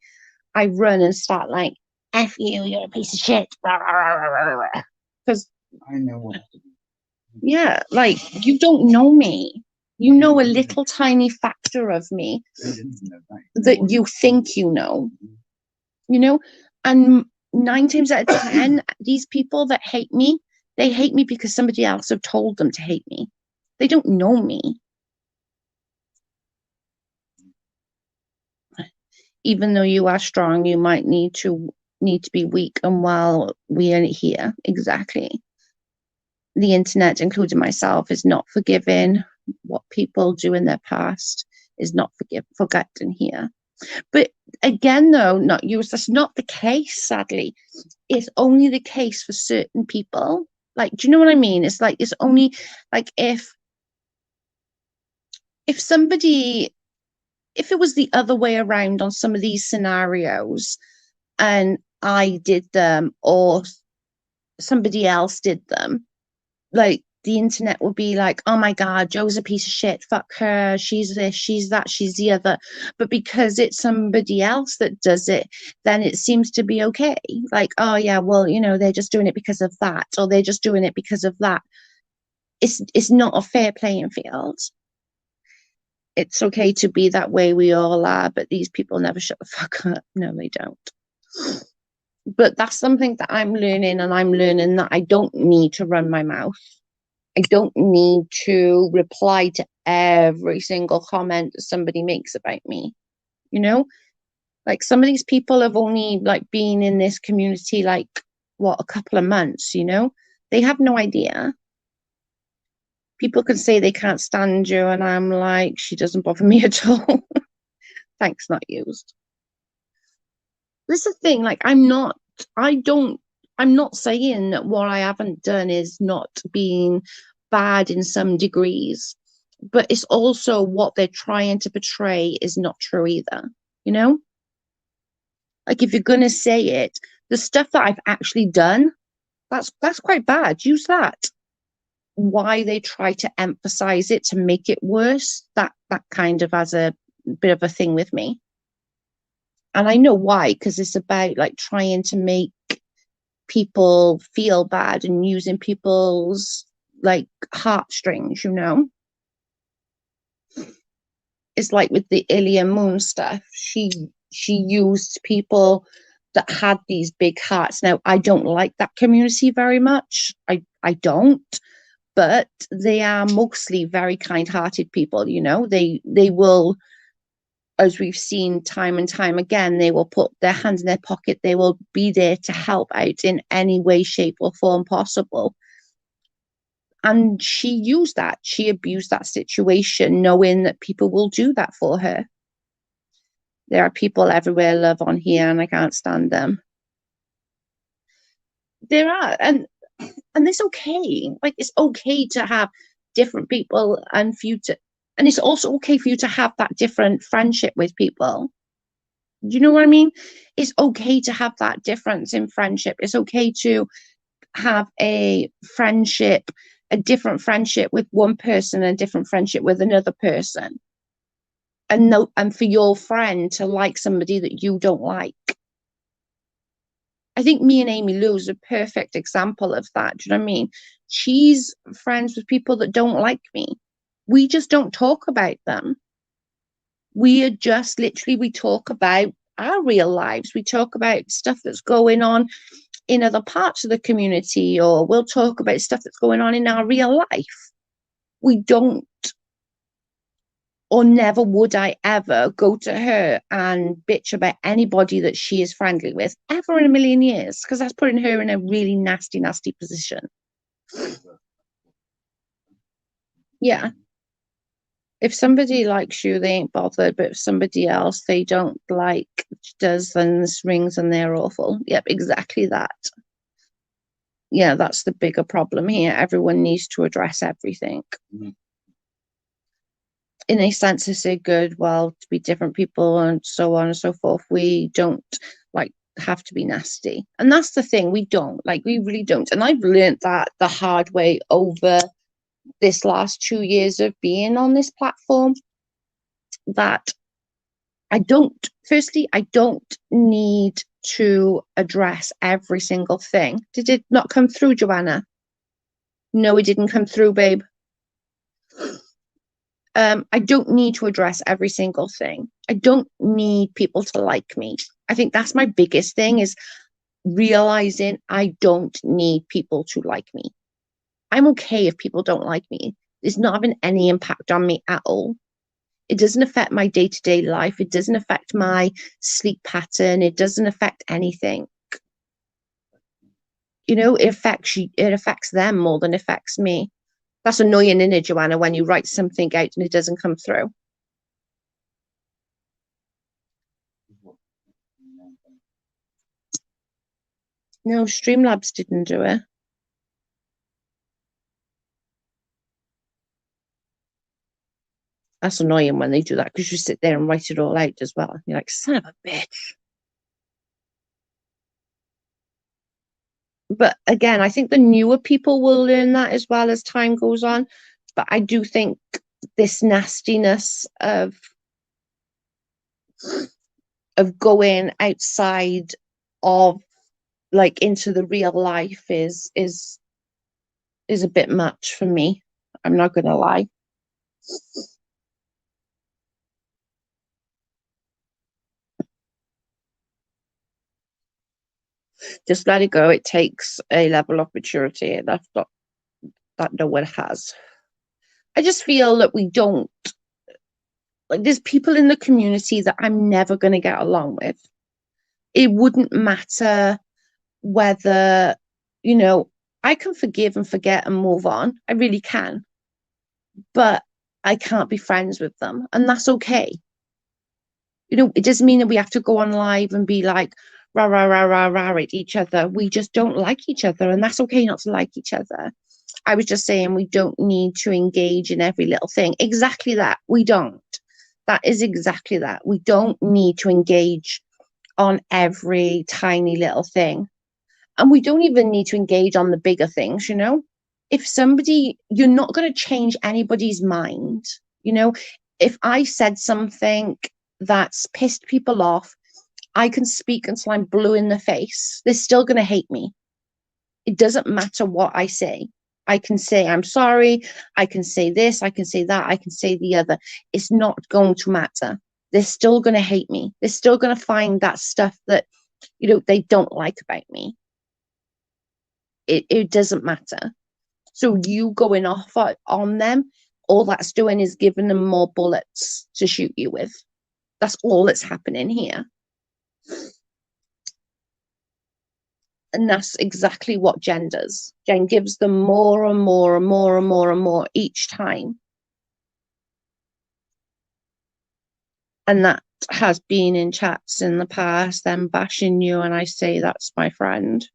I run and start like, F you, you're a piece of shit. Because I know what. Yeah, like you don't know me. You know a little tiny factor of me that you think you know, and 9 times out of 10, these people that hate me, they hate me because somebody else have told them to hate me. They don't know me. Even though you are strong, you might need to be weak, and while we are here, exactly. The internet, including myself, is not forgiving. What people do in their past is not forgotten here. But again, though, that's not the case, sadly. It's only the case for certain people. Like, do you know what I mean? It's like, it's only like if somebody, if it was the other way around on some of these scenarios and I did them or somebody else did them, like the internet would be like, oh my God, Joe's a piece of shit, fuck her, she's this, she's that, she's the other. But because it's somebody else that does it, then it seems to be okay. Like, oh yeah, well, they're just doing it because of that, or they're just doing it because of that. It's not a fair playing field. It's okay to be that way, we all are, but these people never shut the fuck up. No, they don't. But that's something that I'm learning, and I'm learning that I don't need to run my mouth. I don't need to reply to every single comment that somebody makes about me. Like some of these people have only like been in this community like a couple of months, they have no idea. People can say they can't stand you, and I'm like, she doesn't bother me at all. Thanks, not used. This is the thing, like I'm not saying that what I haven't done is not being bad in some degrees, but it's also what they're trying to portray is not true either, Like if you're gonna say it, the stuff that I've actually done, that's quite bad. Use that. Why they try to emphasize it to make it worse, that kind of has a bit of a thing with me. And I know why, because it's about like trying to make people feel bad and using people's like heartstrings, It's like with the Ilia Moon stuff. She used people that had these big hearts. Now, I don't like that community very much. I don't, but they are mostly very kind-hearted people, They will, as we've seen time and time again, they will put their hands in their pocket. They will be there to help out in any way, shape, or form possible. And she used that. She abused that situation, knowing that people will do that for her. There are people everywhere, love on here, and I can't stand them. There are, and it's okay. Like it's okay to have different people, and and it's also okay for you to have that different friendship with people. Do you know what I mean? It's okay to have that difference in friendship. It's okay to have a different friendship with one person and a different friendship with another person. And for your friend to like somebody that you don't like. I think me and Amy Lou is a perfect example of that. Do you know what I mean? She's friends with people that don't like me. We just don't talk about them. We are just literally, we talk about our real lives. We talk about stuff that's going on in other parts of the community, or we'll talk about stuff that's going on in our real life. We don't, or never would I ever go to her and bitch about anybody that she is friendly with, ever in a million years, because that's putting her in a really nasty, nasty position. Yeah. If somebody likes you, they ain't bothered, but if somebody else they don't like does, then this rings and they're awful. Yep, exactly that. Yeah, that's the bigger problem here. Everyone needs to address everything. Mm-hmm. In a sense, to say good, well, to be different people and so on and so forth. We don't like have to be nasty. And that's the thing, we don't. Like, we really don't. And I've learned that the hard way over this last 2 years of being on this platform, that I don't need to address every single thing. Did it not come through, Joanna? No, it didn't come through, babe. I don't need to address every single thing. I don't need people to like me. I think that's my biggest thing, is realizing I don't need people to like me. I'm okay if people don't like me. It's not having any impact on me at all. It doesn't affect my day-to-day life. It doesn't affect my sleep pattern. It doesn't affect anything. You know, it affects them more than it affects me. That's annoying, isn't it, Joanna, when you write something out and it doesn't come through? No, Streamlabs didn't do it. That's annoying when they do that, because you sit there and write it all out as well. You're like, son of a bitch. But again, I think the newer people will learn that as well as time goes on. But I do think this nastiness of going outside of, like, into the real life is a bit much for me. I'm not gonna lie. Just let it go. It takes a level of maturity, and that's not that no one has. I just feel that we don't, like, there's people in the community that I'm never going to get along with. It wouldn't matter whether, I can forgive and forget and move on. I really can. But I can't be friends with them, and that's okay. It doesn't mean that we have to go on live and be like rah rah rah rah rah at each other. We just don't like each other, and that's okay not to like each other. I was just saying, we don't need to engage in every little thing. Exactly that. We don't. That is exactly that. We don't need to engage on every tiny little thing. And we don't even need to engage on the bigger things, If you're not going to change anybody's mind, If I said something that's pissed people off, I can speak until I'm blue in the face. They're still going to hate me. It doesn't matter what I say. I can say I'm sorry. I can say this. I can say that. I can say the other. It's not going to matter. They're still going to hate me. They're still going to find that stuff that, they don't like about me. It doesn't matter. So you going off on them, all that's doing is giving them more bullets to shoot you with. That's all that's happening here. And that's exactly what Jen does. Jen gives them more and more and more and more and more each time. And that has been in chats in the past, them bashing you, and I say that's my friend.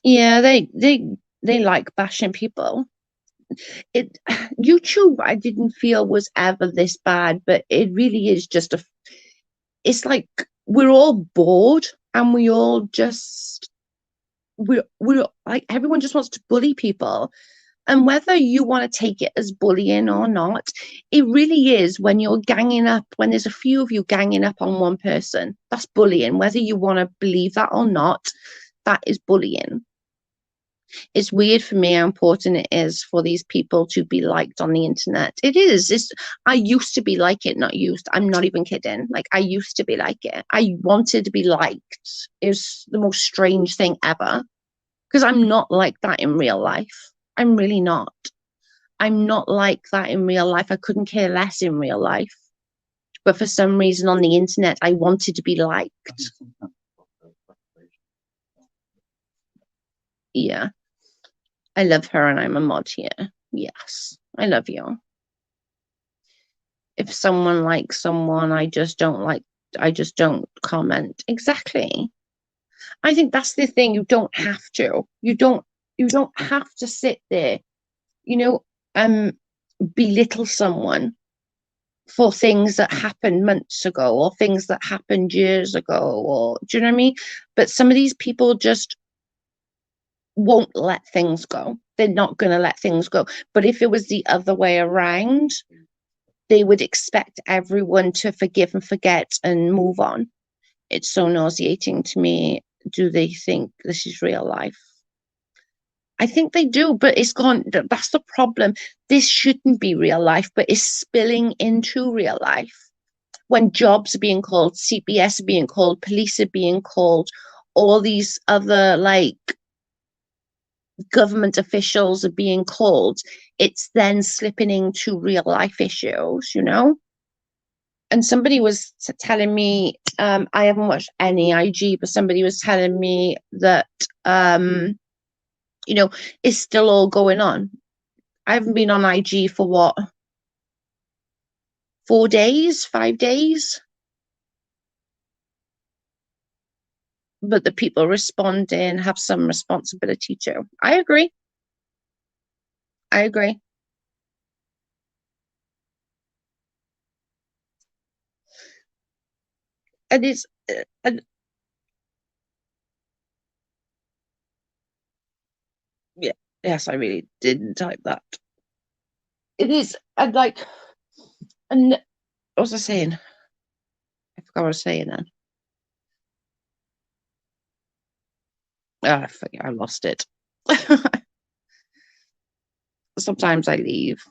Yeah, they like bashing people. YouTube, I didn't feel was ever this bad, but it really is just it's like we're all bored, and we're like, everyone just wants to bully people. And whether you want to take it as bullying or not, it really is when you're ganging up, when there's a few of you ganging up on one person, that's bullying. Whether you want to believe that or not, that is bullying. It's weird for me how important it is for these people to be liked on the internet. It is. I used to be like it, not used. I'm not even kidding. Like, I used to be like it. I wanted to be liked. It was the most strange thing ever. Because I'm not like that in real life. I'm really not. I'm not like that in real life. I couldn't care less in real life. But for some reason on the internet, I wanted to be liked. Yeah. I love her and I'm a mod here. Yes. I love you. If someone likes someone, I just don't comment. Exactly. I think that's the thing. You don't have to. You don't have to sit there, you know, belittle someone for things that happened months ago or things that happened years ago, or do you know what I mean? But some of these people just won't let things go. They're not going to let things go. But if it was the other way around, they would expect everyone to forgive and forget and move on. It's so nauseating to me. Do they think this is real life? I think they do, but it's gone. That's the problem. This shouldn't be real life, but it's spilling into real life. When jobs are being called, CPS are being called, police are being called, all these other like government officials are being called, it's then slipping into real life issues, you know? And somebody was telling me, I haven't watched any IG, but somebody was telling me that, you know, it's still all going on. I haven't been on IG for what, 4 days, 5 days? But the people responding have some responsibility too. I agree. I agree. And it's, and yeah, yes, I really didn't type that. It is, and like, and what was I saying? I forgot what I was saying then. I forget, I lost it. Sometimes I leave.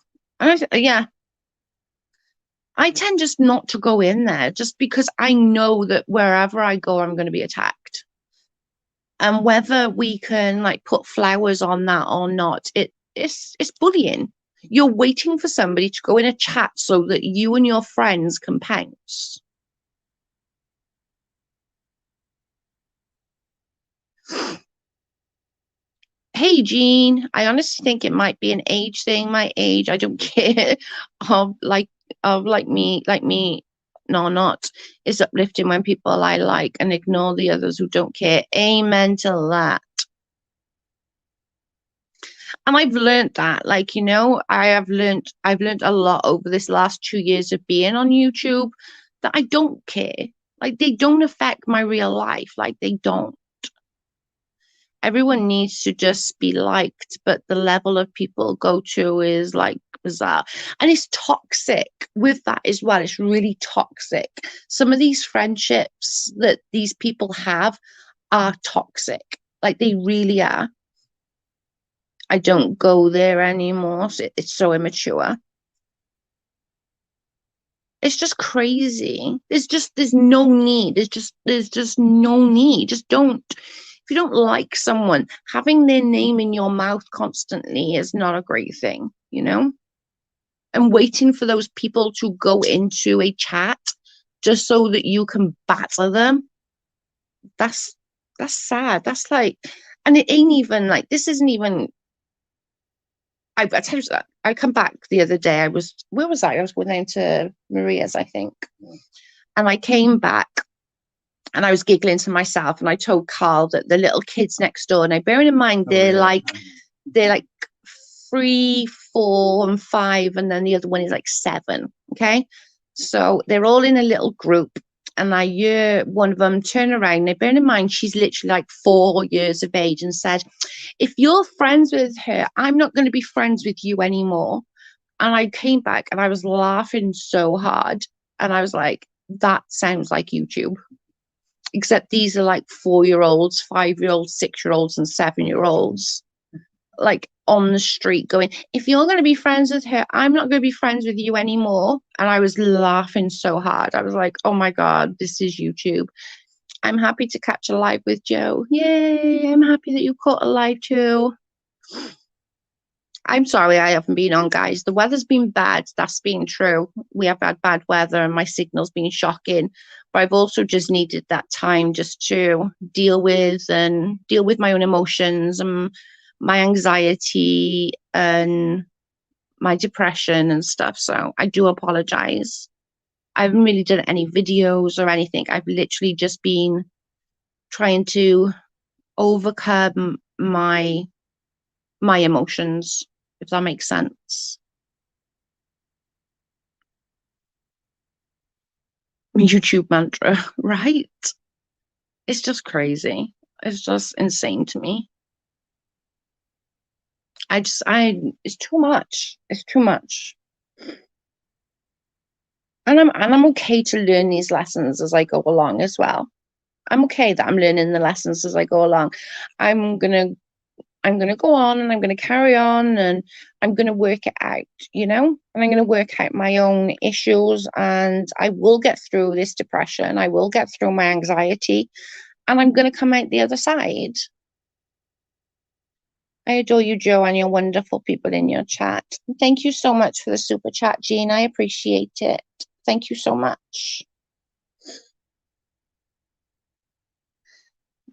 Yeah, I tend just not to go in there just because I know that wherever I go, I'm going to be attacked. And whether we can like put flowers on that or not, it's bullying. You're waiting for somebody to go in a chat so that you and your friends can pounce. Hey Jean, I honestly think it might be an age thing. My age, I don't care. Of like of like me, no, not. It's uplifting when people I like and ignore the others who don't care. Amen to that. And I've learned that, like, you know, I've learned a lot over this last 2 years of being on YouTube, that I don't care. Like, they don't affect my real life. Like, they don't. Everyone needs to just be liked, but the level of people go to is like bizarre. And it's toxic with that as well. It's really toxic. Some of these friendships that these people have are toxic. Like, they really are. I don't go there anymore. So it's so immature. It's just crazy. There's no need. There's just no need. Just don't. If you don't like someone, having their name in your mouth constantly is not a great thing, you know? And waiting for those people to go into a chat just so that you can batter them. That's that's sad. That's like, and it ain't even like, this isn't even. I tell you that I come back the other day. Where was I? I was going down to Maria's, I think, and I came back and I was giggling to myself, and I told Carl that the little kids next door. Now, bearing in mind they're like 3, 4, and 5, and then the other one is like 7. Okay, so they're all in a little group, and I hear one of them turn around. Now, bearing in mind she's literally like 4 years of age, and said, "If you're friends with her, I'm not going to be friends with you anymore." And I came back and I was laughing so hard, and I was like, "That sounds like YouTube." Except these are like 4-year-olds, 5-year-olds, 6-year-olds, and 7-year-olds. like on the street going, if you're going to be friends with her, I'm not going to be friends with you anymore. And I was laughing so hard. I was like, oh my God, this is YouTube. I'm happy to catch a live with Joe. Yay, I'm happy that you caught a live too. I'm sorry I haven't been on, guys. The weather's been bad. That's been true. We have had bad weather and my signal's been shocking. But I've also just needed that time just to deal with my own emotions and my anxiety and my depression and stuff. So I do apologize. I haven't really done any videos or anything. I've literally just been trying to overcome my emotions, if that makes sense. YouTube mantra, right? It's just crazy. It's just insane to me. It's too much. It's too much. And I'm okay to learn these lessons as I go along as well. I'm okay that I'm learning the lessons as I go along. I'm gonna I'm gonna go on and I'm gonna carry on and I'm gonna work it out, and I'm gonna work out my own issues and I will get through this depression. I will get through my anxiety and I'm gonna come out the other side. I adore you, Joe, and your wonderful people in your chat. Thank you so much for the super chat, Jean. I appreciate it. Thank you so much.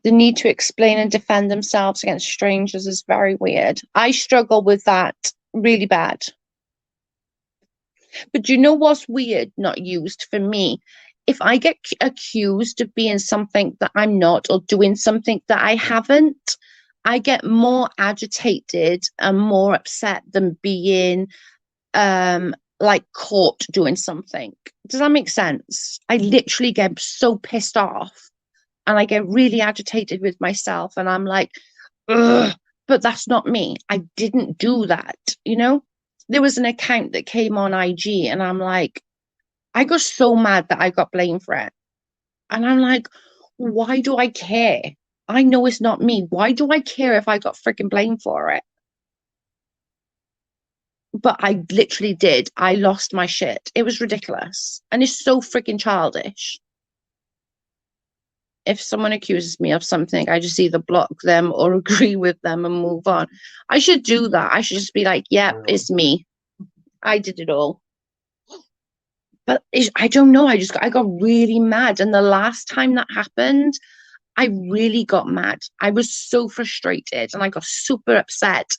The need to explain and defend themselves against strangers is very weird. I struggle with that really bad. But you know what's weird, not used for me? If I get accused of being something that I'm not or doing something that I haven't, I get more agitated and more upset than being like caught doing something. Does that make sense? I literally get so pissed off and I get really agitated with myself and I'm like, ugh, but that's not me. I didn't do that, There was an account that came on IG and I'm like, I got so mad that I got blamed for it. And I'm like, why do I care? I know it's not me. Why do I care if I got freaking blamed for it? But I literally did. I lost my shit. It was ridiculous. And it's so freaking childish. If someone accuses me of something, I just either block them or agree with them and move on. I should do that. I should just be like, yeah, it's me. I did it all. But I don't know. I got really mad. And the last time that happened, I really got mad. I was so frustrated and I got super upset.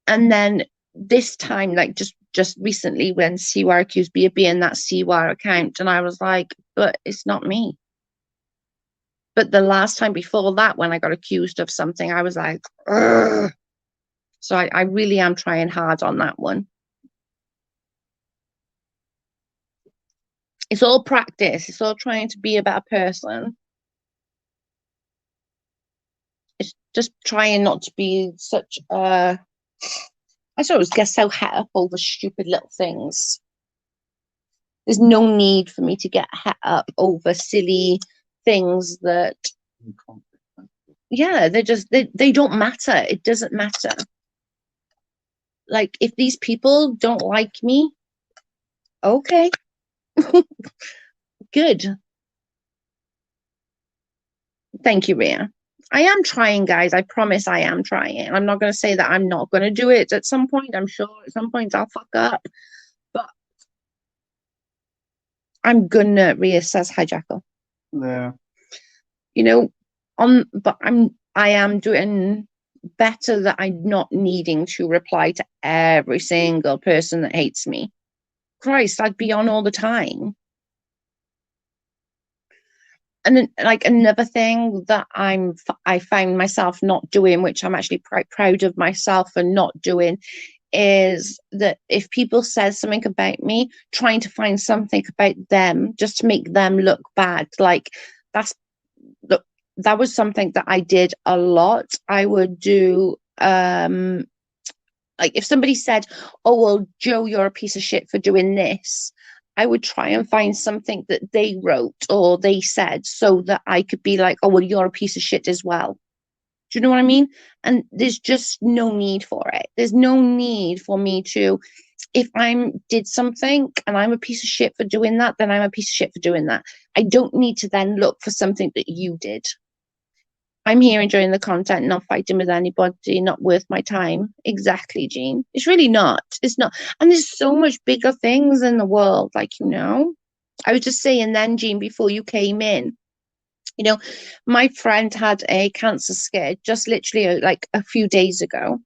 And then this time, like just recently, when cuar accused me of being that cuar account, and I was like, but it's not me. But the last time before that, when I got accused of something, I was like, ugh. So I really am trying hard on that one. It's all practice. It's all trying to be a better person. It's just trying not to be such a, I suppose, get so het up over stupid little things. There's no need for me to get het up over silly things that, yeah, they don't matter. It doesn't matter. Like, if these people don't like me, okay, good. Thank you, Ria. I am trying, guys. I promise I am trying. I'm not going to say that I'm not going to do it at some point. I'm sure at some point I'll fuck up. But I'm going to reassess. Hi, Jackal. Yeah. But I am doing better that I'm not needing to reply to every single person that hates me. Christ, I'd be on all the time. And then, like, another thing that I find myself not doing, which I'm actually quite proud of myself for not doing, is that if people says something about me, trying to find something about them just to make them look bad. Like, that was something that I did a lot. I would do like if somebody said, oh, well, Joe, you're a piece of shit for doing this, I would try and find something that they wrote or they said so that I could be like, oh, well, you're a piece of shit as well. Do you know what I mean? And there's just no need for it. There's no need for me to, if I did something and I'm a piece of shit for doing that, then I'm a piece of shit for doing that. I don't need to then look for something that you did. I'm here enjoying the content, not fighting with anybody, not worth my time. Exactly, Jean. It's really not. It's not. And there's so much bigger things in the world, like, I was just saying then, Jean, before you came in, my friend had a cancer scare just literally like a few days ago.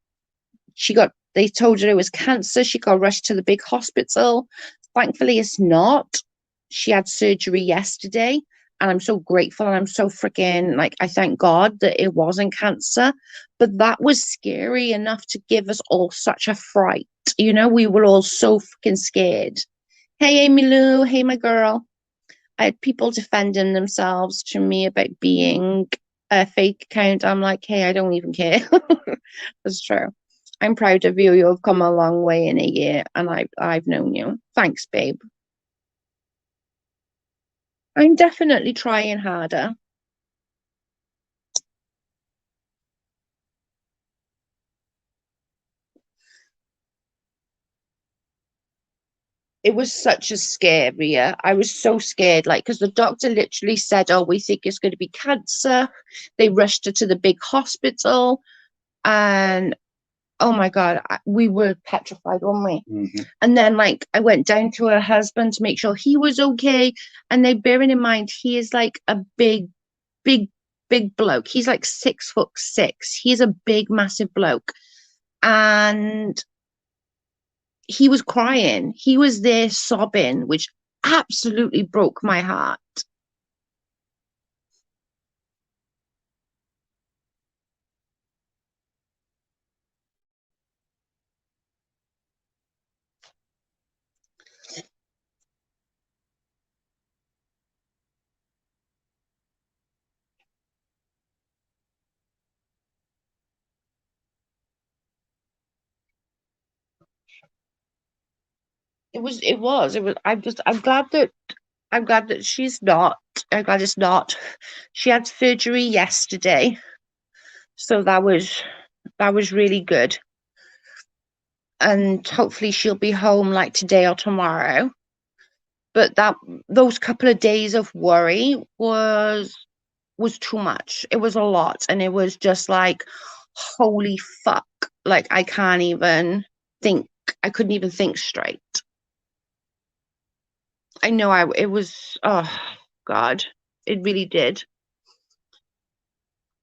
They told her it was cancer. She got rushed to the big hospital. Thankfully, it's not. She had surgery yesterday, and I'm so grateful, and I'm so freaking, like, I thank God that it wasn't cancer. But that was scary enough to give us all such a fright. We were all so freaking scared. Hey, Amy Lou. Hey, my girl. I had people defending themselves to me about being a fake account. I'm like, hey, I don't even care. That's true. I'm proud of you. You've come a long way in a year, and I've known you. Thanks, babe. I'm definitely trying harder. It was such a scarier. I was so scared, like, because the doctor literally said, "Oh, we think it's going to be cancer." They rushed her to the big hospital, and oh my God, we were petrified, weren't we? And then, like, I went down to her husband to make sure he was okay. And they, bearing in mind, he is like a big, big, big bloke. He's like 6'6". He's a big, massive bloke. And he was crying. He was there sobbing, which absolutely broke my heart. It was. I'm glad that she's not. I'm glad it's not. She had surgery yesterday. So that was really good. And hopefully she'll be home like today or tomorrow. But those couple of days of worry was too much. It was a lot. And it was just like, holy fuck. Like, I can't even think. I couldn't even think straight. I know it was, oh God, it really did.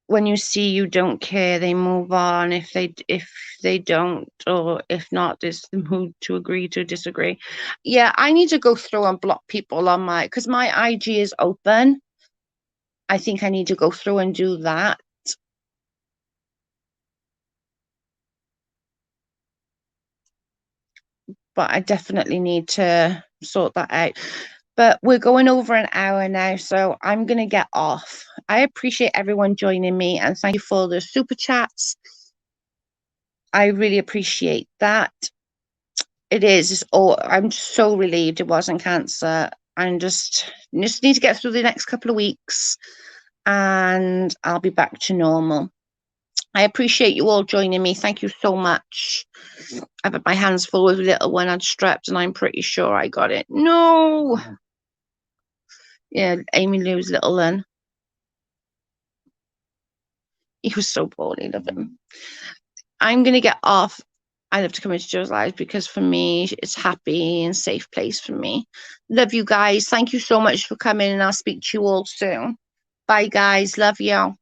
When you see you don't care, they move on. If they don't, or if not, there's the mood to agree to disagree. Yeah, I need to go through and block people on because my IG is open. I think I need to go through and do that. But I definitely need to sort that out. But we're going over an hour now, so I'm going to get off. I appreciate everyone joining me, and thank you for the super chats. I really appreciate that. It is. I'm so relieved it wasn't cancer. I'm just need to get through the next couple of weeks, and I'll be back to normal. I appreciate you all joining me. Thank you so much. I've had my hands full with little one had strapped, and I'm pretty sure I got it. No. Yeah, Amy Lou's little one. He was so poorly, love him. I'm gonna get off. I love to come into Joe's lives because for me, it's happy and safe place for me. Love you guys. Thank you so much for coming, and I'll speak to you all soon. Bye, guys. Love you.